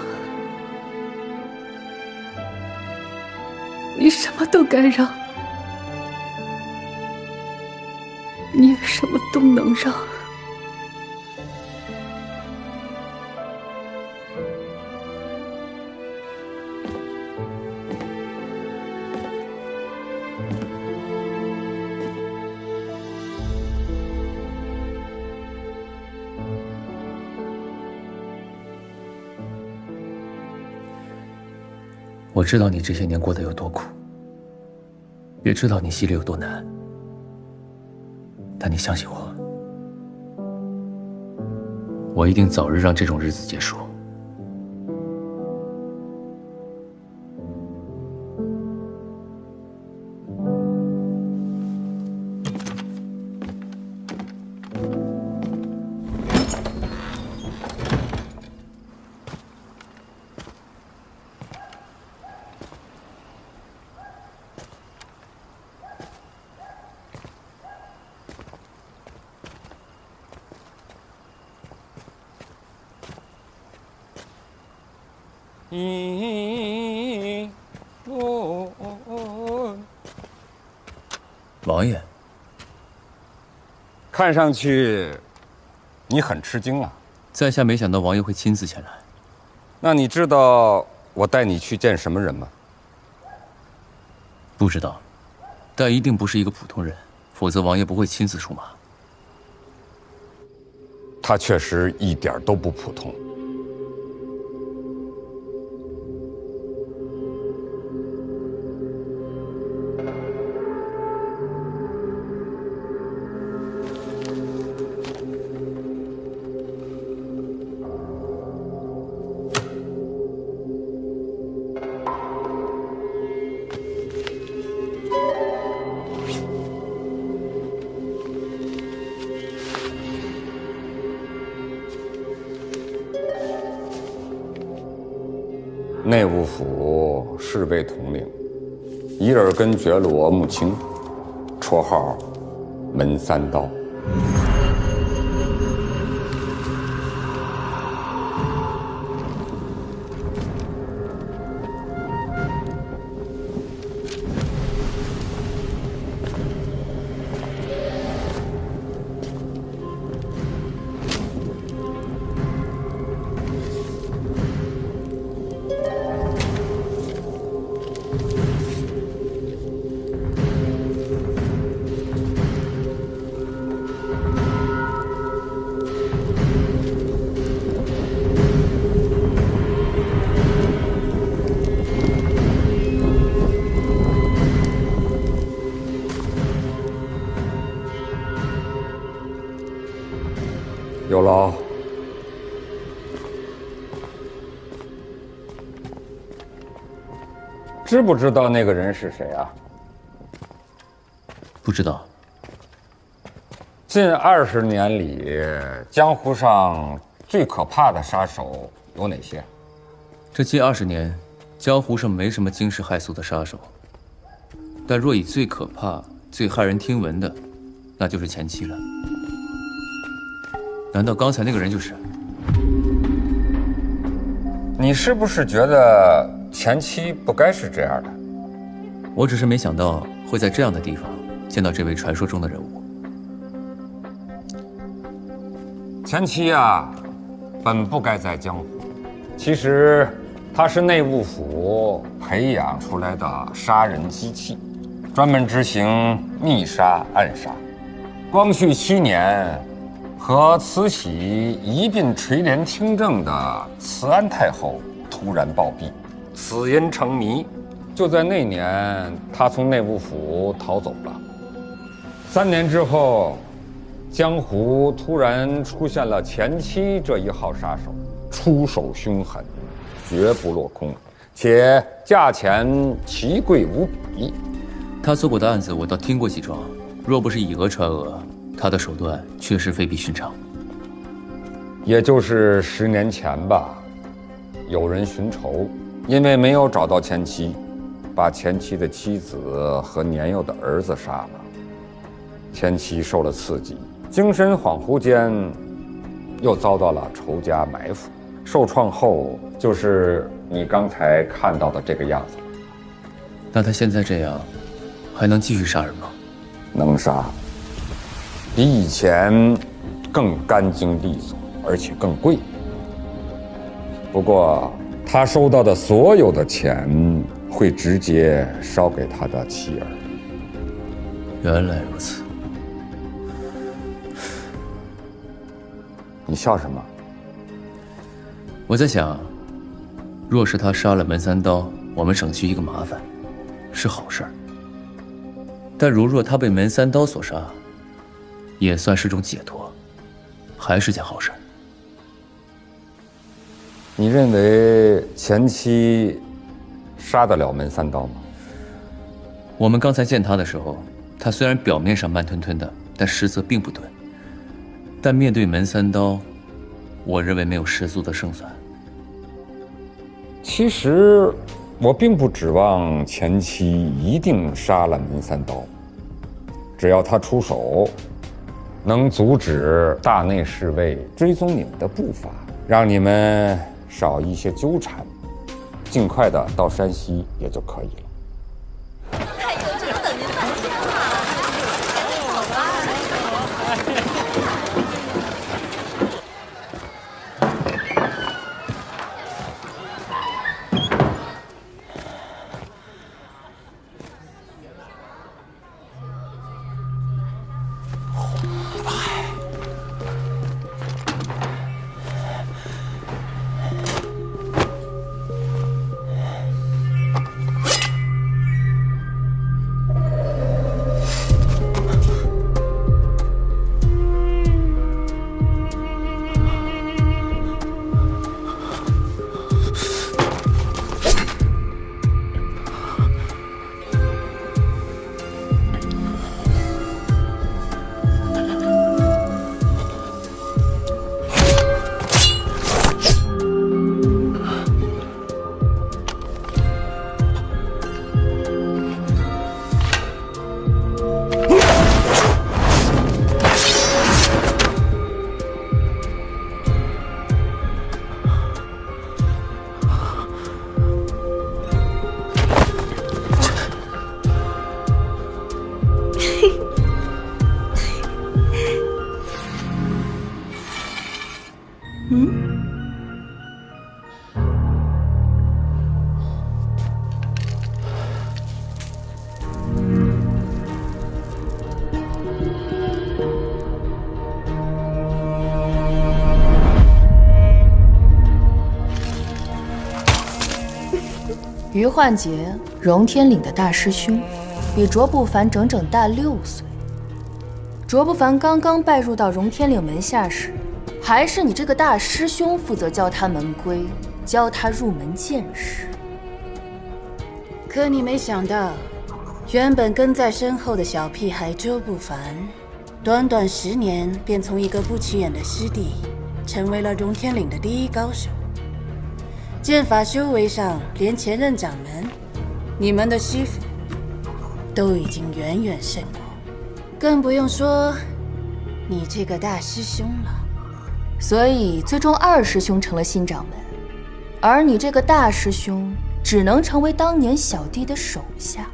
你什么都该让，你也什么都能让。我知道你这些年过得有多苦，也知道你心里有多难，但你相信我，我一定早日让这种日子结束。王爷，看上去你很吃惊啊！在下没想到王爷会亲自前来。那你知道我带你去见什么人吗？不知道，但一定不是一个普通人，否则王爷不会亲自出马。他确实一点都不普通。内务府侍卫统领伊尔根觉罗穆青，绰号门三刀。有劳。知不知道那个人是谁啊？不知道。近20年里，江湖上最可怕的杀手有哪些？这近20年，江湖上没什么惊世骇俗的杀手，但若以最可怕、最骇人听闻的，那就是前妻了。难道刚才那个人就是？你是不是觉得前妻不该是这样的？我只是没想到会在这样的地方见到这位传说中的人物。前妻啊，本不该在江湖。其实，他是内务府培养出来的杀人机器，专门执行密杀、暗杀。光绪7年，和慈禧一并垂帘听政的慈安太后突然暴毙，死因成谜。就在那年，他从内务府逃走了。3年之后，江湖突然出现了前妻这一号杀手，出手凶狠，绝不落空，且价钱奇贵无比。他做过的案子我倒听过几桩，若不是以讹传讹，他的手段确实非比寻常。也就是10年前吧，有人寻仇，因为没有找到前妻，把前妻的妻子和年幼的儿子杀了。前妻受了刺激，精神恍惚间，又遭到了仇家埋伏。受创后，就是你刚才看到的这个样子。那他现在这样，还能继续杀人吗？能杀，比以前更干净利索，而且更贵。不过，他收到的所有的钱会直接烧给他的妻儿。原来如此。你笑什么？我在想，若是他杀了门三刀，我们省去一个麻烦，是好事儿。但若他被门三刀所杀，也算是种解脱，还是件好事儿。你认为前妻杀得了门三刀吗？我们刚才见他的时候，他虽然表面上慢吞吞的，但实则并不钝。但面对门三刀，我认为没有十足的胜算。其实，我并不指望前妻一定杀了门三刀，只要他出手，能阻止大内侍卫追踪你们的步伐，让你们少一些纠缠，尽快的到山西也就可以了。于焕杰，荣天岭的大师兄，比卓不凡整整大6岁。卓不凡刚刚拜入到荣天岭门下时，还是你这个大师兄负责教他门规，教他入门见识。可你没想到，原本跟在身后的小屁孩周不凡，短短10年便从一个不起眼的师弟，成为了荣天岭的第一高手。剑法修为上，连前任掌门、你们的师傅都已经远远胜过，更不用说你这个大师兄了。所以，最终2师兄成了新掌门，而你这个大师兄只能成为当年小弟的手下。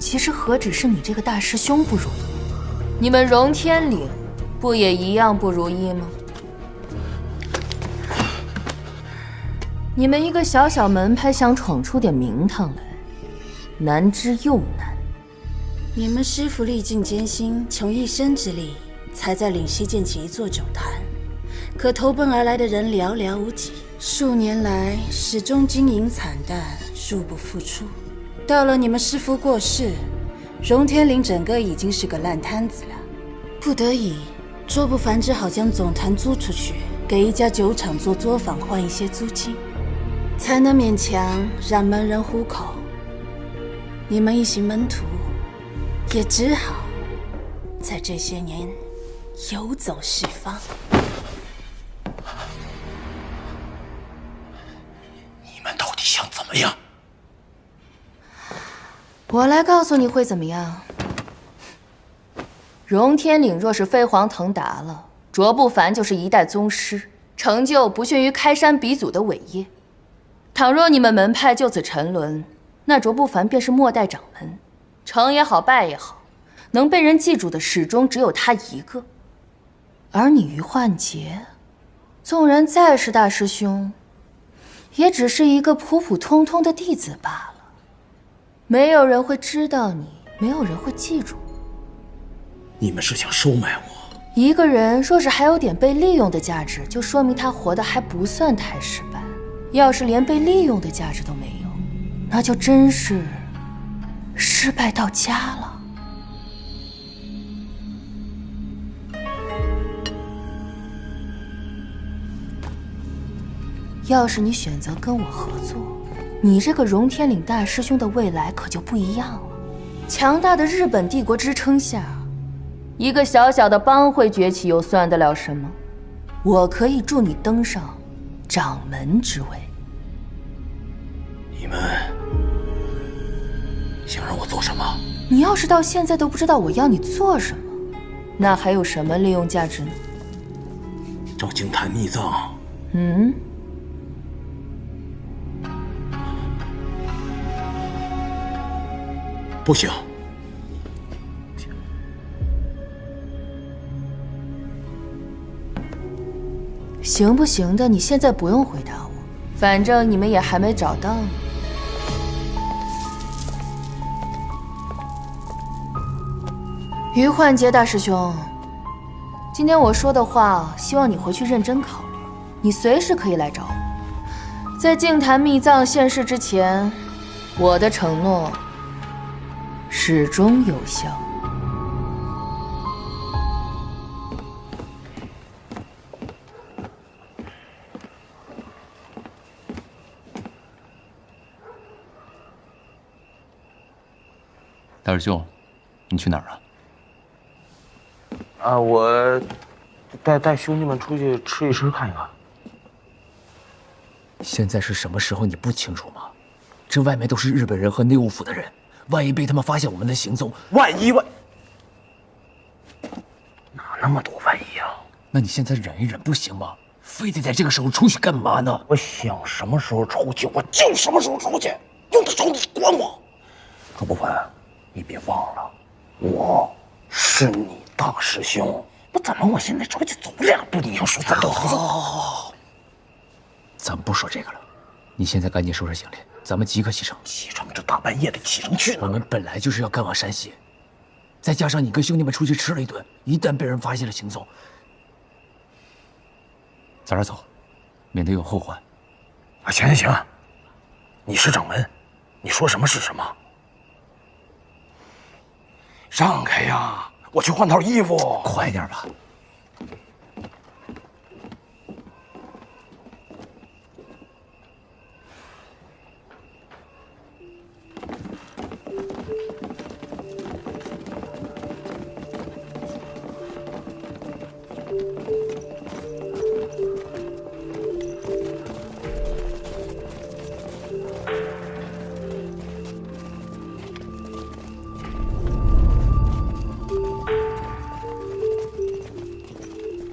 其实何止是你这个大师兄不如意，你们荣天岭不也一样不如意吗？你们一个小小门派想闯出点名堂来，难之又难。你们师傅历尽艰辛，穷一生之力，才在岭西建起一座总坛，可投奔而来的人寥寥无几，数年来始终经营惨淡，入不敷出。到了你们师傅过世，荣天岭整个已经是个烂摊子了。不得已，卓不凡只好将总坛租出去，给一家酒厂做作坊换一些租金，才能勉强让门人糊口。你们一行门徒也只好在这些年游走四方。你们到底想怎么样？我来告诉你会怎么样。荣天岭若是飞黄腾达了，卓不凡就是一代宗师，成就不逊于开山鼻祖的伟业。倘若你们门派就此沉沦，那卓不凡便是末代掌门，成也好，败也好，能被人记住的始终只有他一个。而你于焕杰，纵然再是大师兄，也只是一个普普通通的弟子罢了。没有人会知道你，没有人会记住你。你们是想收买我？一个人若是还有点被利用的价值，就说明他活得还不算太失败。要是连被利用的价值都没有，那就真是失败到家了。要是你选择跟我合作，你这个荣天岭大师兄的未来可就不一样了。强大的日本帝国支撑下，一个小小的帮会崛起又算得了什么？我可以助你登上掌门之位。你们想让我做什么？你要是到现在都不知道我要你做什么，那还有什么利用价值呢？找净坛秘藏。嗯？不行。行不行的，你现在不用回答我，反正你们也还没找到呢。于焕杰大师兄，今天我说的话，希望你回去认真考虑。你随时可以来找我，在净坛秘藏现世之前，我的承诺始终有效。大师兄，你去哪儿啊？我带兄弟们出去吃一吃，看一看。现在是什么时候？你不清楚吗？这外面都是日本人和内务府的人，万一被他们发现我们的行踪，万哪那么多万一啊？那你现在忍一忍不行吗？非得在这个时候出去干嘛呢？我想什么时候出去我就什么时候出去，用得着你管我？卓不凡，你别忘了，我是你大师兄。怎么我现在出去走2步，你要说咱都好，咱们不说这个了。你现在赶紧收拾行李，咱们即刻启程。启程？这大半夜的启程去哪？我们本来就是要赶往山西，再加上你跟兄弟们出去吃了一顿，一旦被人发现了行踪，早点走，免得有后患。行，你是掌门，你说什么是什么。让开呀！我去换套衣服。快点吧。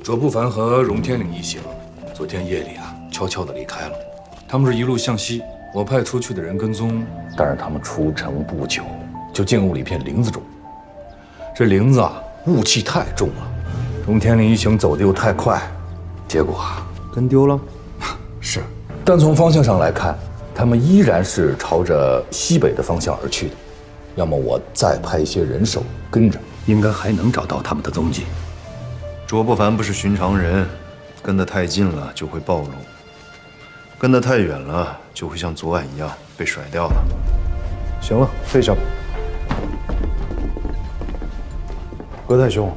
卓不凡和荣天岭一行昨天夜里悄悄地离开了。他们是一路向西，我派出去的人跟踪，但是他们出城不久就进入了一片林子中。这林子啊，雾气太重了，荣天林一行走得又太快，结果跟丢了。是，但从方向上来看，他们依然是朝着西北的方向而去的。要么我再派一些人手跟着，应该还能找到他们的踪迹。卓不凡不是寻常人，跟得太近了就会暴露，跟得太远了就会像昨晚一样被甩掉了。行了，退下吧。葛太兄，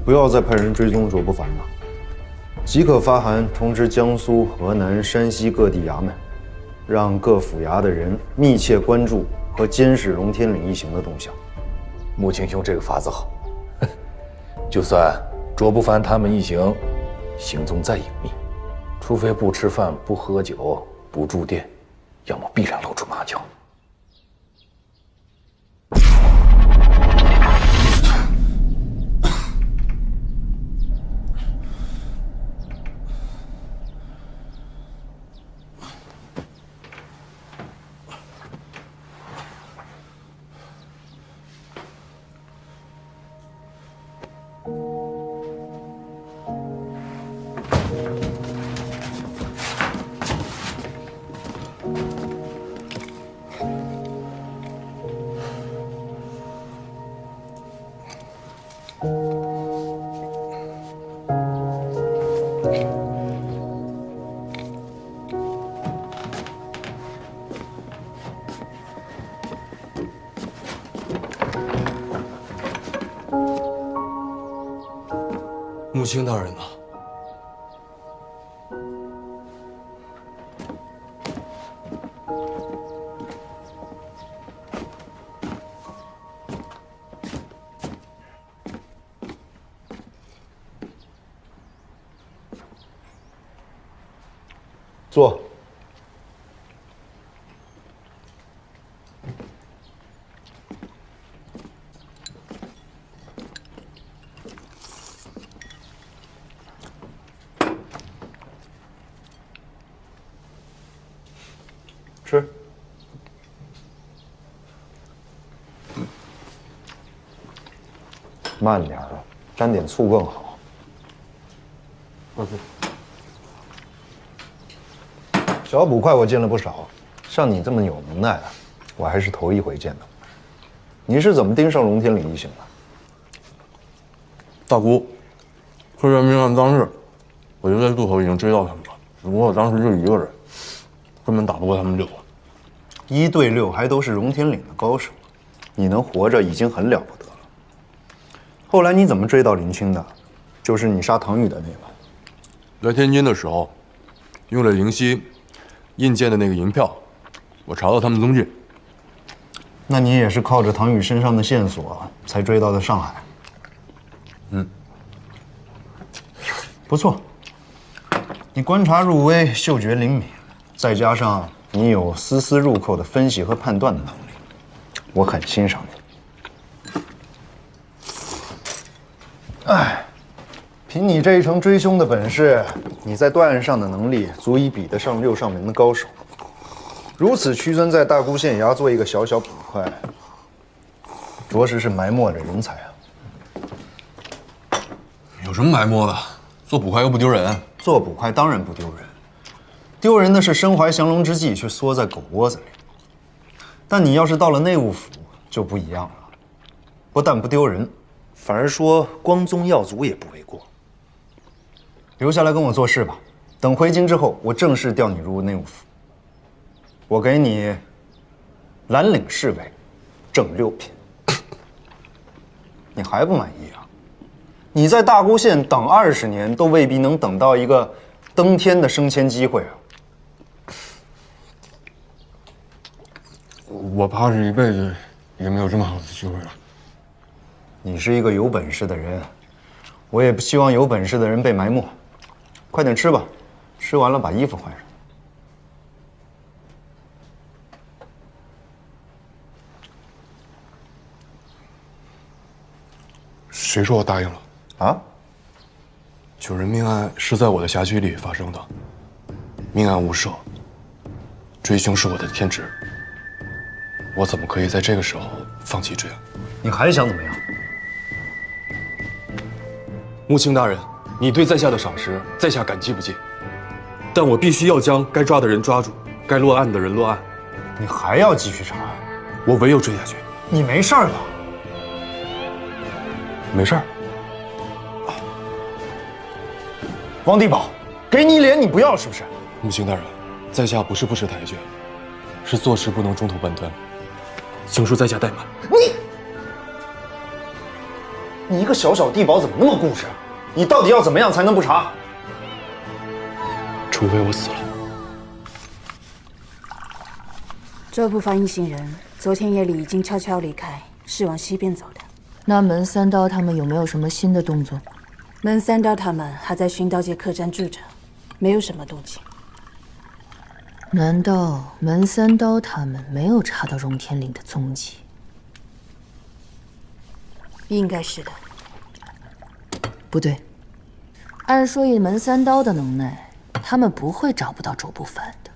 不要再派人追踪卓不凡了，即刻发函通知江苏、河南、山西各地衙门，让各府衙的人密切关注和监视荣天岭一行的动向。穆青兄这个法子好，就算卓不凡他们一行行踪再隐秘，除非不吃饭、不喝酒、不住店，要么必然露出马脚。穆青大人呐，坐。吃。慢点儿，沾点醋更好。小捕快我见了不少，像你这么有能耐的，我还是头一回见到。你是怎么盯上荣天岭一行的？大姑，科员命案当日，我就在路口已经追到他们了，只不过我当时就一个人，根本打不过他们6个。1对6，还都是荣天岭的高手，你能活着已经很了不得了。后来你怎么追到林清的？就是你杀唐宇的那晚。来天津的时候，用了灵犀印鉴的那个银票，我查到他们踪迹。那你也是靠着唐宇身上的线索才追到的上海。不错，你观察入微，嗅觉灵敏，再加上你有丝丝入扣的分析和判断的能力，我很欣赏你。哎，凭你这一程追凶的本事，你在断案上的能力足以比得上6上门的高手。如此屈尊在大沽县衙做一个小小捕快，着实是埋没着人才啊！有什么埋没的？做捕快又不丢人。做捕快当然不丢人，丢人的是身怀降龙之计却缩在狗窝子里。但你要是到了内务府就不一样了，不但不丢人，反而说光宗耀祖也不为过。留下来跟我做事吧，等回京之后，我正式调你入内务府。我给你蓝领侍卫，正6品。你还不满意啊？你在大沽县等20年，都未必能等到一个登天的升迁机会啊！我怕是一辈子也没有这么好的机会了。你是一个有本事的人，我也不希望有本事的人被埋没。快点吃吧，吃完了把衣服换上。谁说我答应了？啊9人命案是在我的辖区里发生的，命案无赦，追凶是我的天职。我怎么可以在这个时候放弃这样？你还想怎么样？穆青大人，你对在下的赏识，在下感激不尽。但我必须要将该抓的人抓住，该落案的人落案。你还要继续查案？我唯有追下去。你没事吧？没事儿。王地保，给你脸你不要是不是？穆青大人，在下不是不识抬举，是做事不能中途半端，请恕在下怠慢。你一个小小地保怎么那么固执？你到底要怎么样才能不查？除非我死了。周不凡一行人昨天夜里已经悄悄离开，是往西边走的。那门三刀他们有没有什么新的动作？门三刀他们还在寻刀街客栈住着，没有什么动静。难道门三刀他们没有查到荣天岭的踪迹？应该是的。不对，按说以门三刀的能耐，他们不会找不到卓不凡的。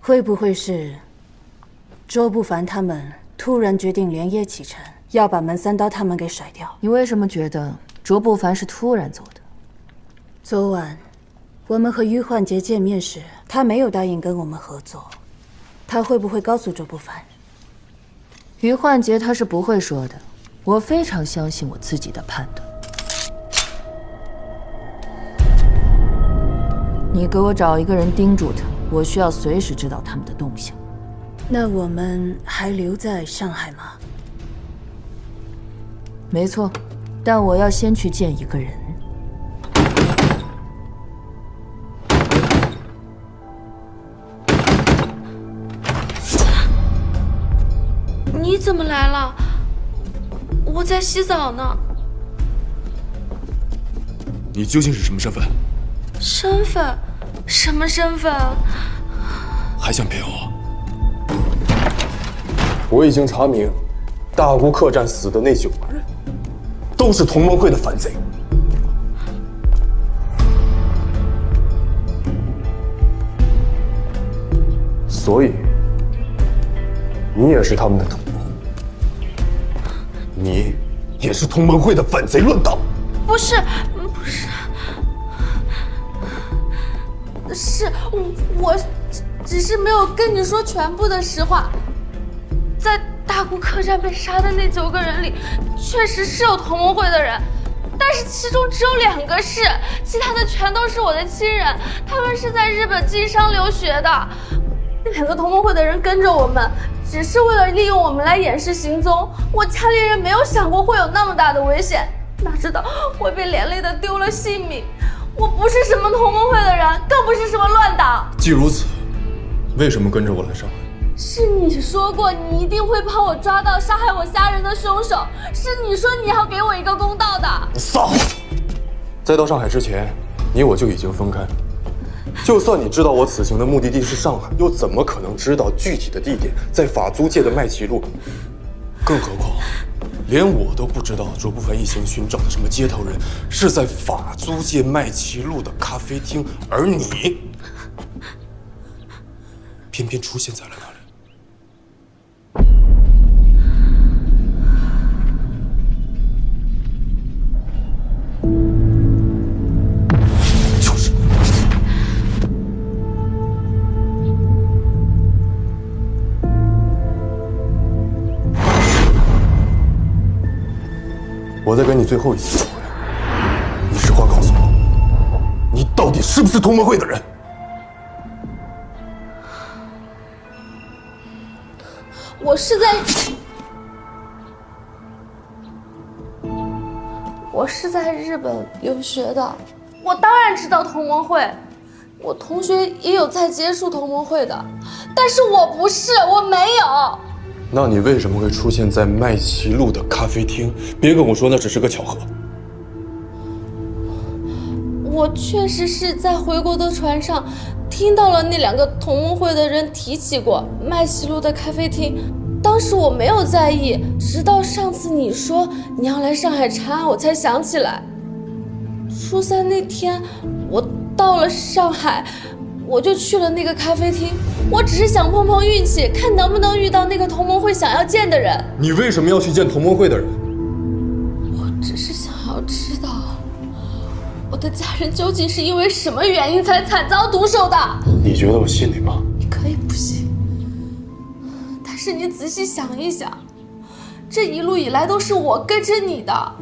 会不会是周不凡他们突然决定连夜启程，要把门三刀他们给甩掉？你为什么觉得卓不凡是突然走的？昨晚我们和于焕杰见面时，他没有答应跟我们合作，他会不会告诉周不凡？于焕杰他是不会说的，我非常相信我自己的判断。你给我找一个人盯住他，我需要随时知道他们的动向。那我们还留在上海吗？没错，但我要先去见一个人。你怎么来了？我在洗澡呢。你究竟是什么身份？身份？什么身份？还想骗我？我已经查明，大沽客栈死的那9个人，都是同盟会的反贼。所以，你也是他们的同盟，你也是同盟会的反贼乱党。不是，不是。是我只是没有跟你说全部的实话。在大沽客栈被杀的那9个人里，确实是有同盟会的人，但是其中只有2个是，其他的全都是我的亲人，他们是在日本经商留学的。那2个同盟会的人跟着我们，只是为了利用我们来掩饰行踪。我家里人没有想过会有那么大的危险，哪知道会被连累的丢了性命。我不是什么同盟会的人，更不是什么乱党。既如此，为什么跟着我来上海？是你说过你一定会帮我抓到杀害我家人的凶手，是你说你要给我一个公道的。你骚！在到上海之前，你我就已经分开。就算你知道我此行的目的地是上海，又怎么可能知道具体的地点在法租界的麦岐路？更何况，连我都不知道卓不凡一行寻找的什么接头人是在法租界麦岐路的咖啡厅，而你偏偏出现在了那里。我再跟你最后一次说，你实话告诉我，你到底是不是同盟会的人？我是在日本留学的，我当然知道同盟会，我同学也有在接触同盟会的，但是我不是，我没有。那你为什么会出现在麦岐路的咖啡厅？别跟我说那只是个巧合。我确实是在回国的船上听到了那2个同盟会的人提起过麦岐路的咖啡厅，当时我没有在意，直到上次你说你要来上海查案，我才想起来。初3那天我到了上海，我就去了那个咖啡厅，我只是想碰碰运气，看能不能遇到那个同盟会想要见的人。你为什么要去见同盟会的人？我只是想要知道，我的家人究竟是因为什么原因才惨遭毒手的。你觉得我信你吗？你可以不信，但是你仔细想一想，这一路以来都是我跟着你的。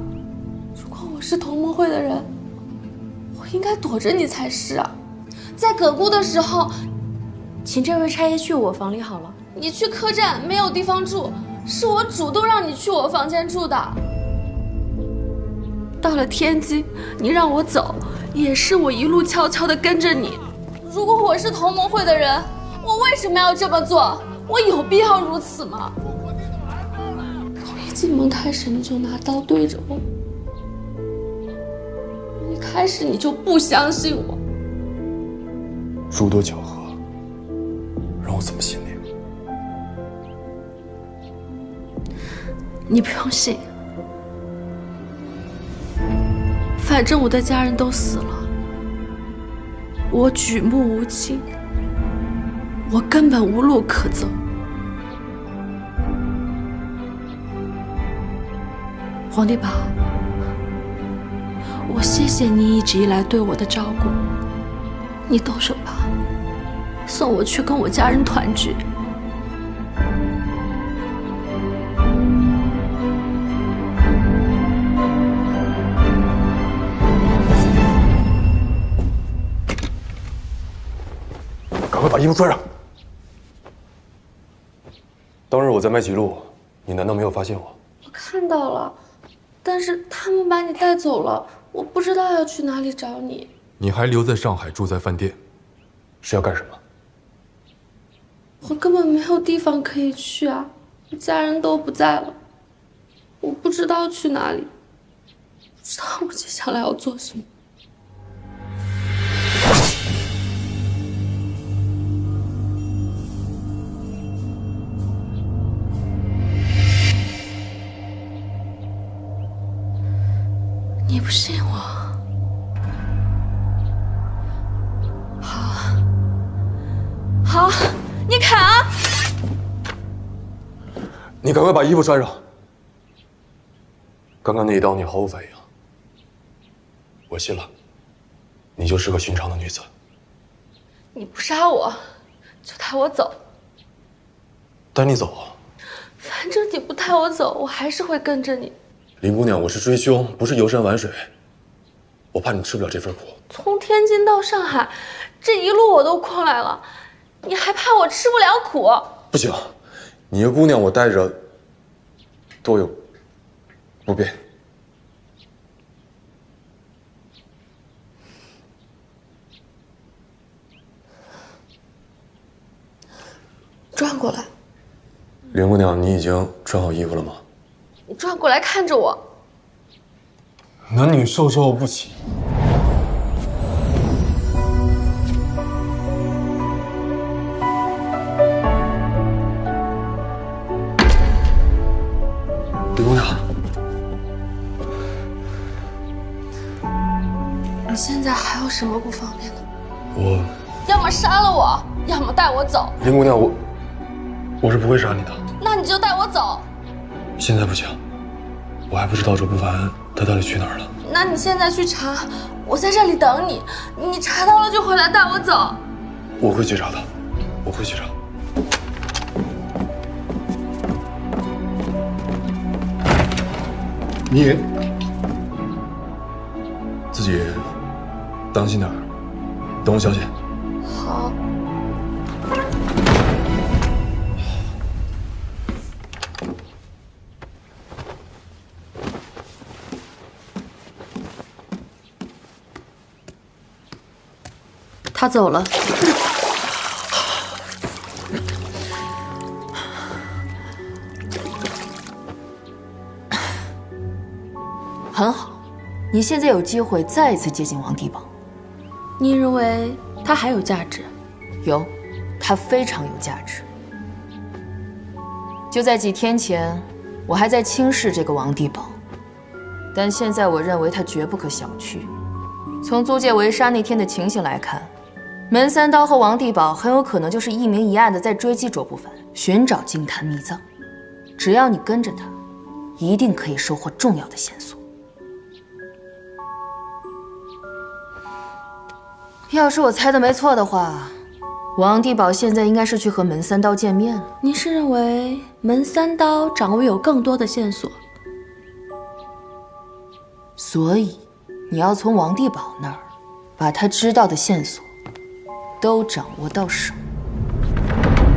如果我是同盟会的人，我应该躲着你才是啊。在葛姑的时候，请这位差爷去我房里好了。你去客栈没有地方住，是我主动让你去我房间住的。到了天津，你让我走，也是我一路悄悄地跟着你。如果我是同盟会的人，我为什么要这么做？我有必要如此吗？从一进门开始你就拿刀对着我，一开始你就不相信我。诸多巧合，让我怎么信你？你不用信，反正我的家人都死了，我举目无亲，我根本无路可走。皇帝宝，我谢谢你一直以来对我的照顾，你动手吧，送我去跟我家人团聚。赶快把衣服穿上。当日我在麦吉路，你难道没有发现我？我看到了，但是他们把你带走了，我不知道要去哪里找你。你还留在上海，住在饭店，是要干什么？我根本没有地方可以去啊，我家人都不在了，我不知道去哪里，不知道我接下来要做什么。你不信我？好，你砍啊！你赶快把衣服穿上。刚刚那一刀你毫无反应，我信了，你就是个寻常的女子。你不杀我，就带我走。带你走？反正你不带我走，我还是会跟着你。林姑娘，我是追凶，不是游山玩水，我怕你吃不了这份苦。从天津到上海，这一路我都过来了，你还怕我吃不了苦？不行，你一个姑娘，我带着都有不便。转过来。林姑娘，你已经穿好衣服了吗？你转过来看着我。男女授受不亲。林姑娘，你现在还有什么不方便的？我要么杀了我，要么带我走。林姑娘，我是不会杀你的。那你就带我走。现在不行，我还不知道周不凡他到底去哪儿了。那你现在去查，我在这里等你。你查到了就回来带我走。我会去查的，我会去查。你自己当心点儿，等我消息。好。他走了。很好，你现在有机会再次接近王地宝。你认为他还有价值？有，他非常有价值。就在几天前，我还在轻视这个王地宝，但现在我认为他绝不可小觑。从租界围杀那天的情形来看，门三刀和王地宝很有可能就是一明一暗的在追击卓不凡，寻找净坛秘藏。只要你跟着他，一定可以收获重要的线索。要是我猜的没错的话，王地宝现在应该是去和门三刀见面了。您是认为门三刀掌握有更多的线索？所以你要从王地宝那儿把他知道的线索都掌握到手。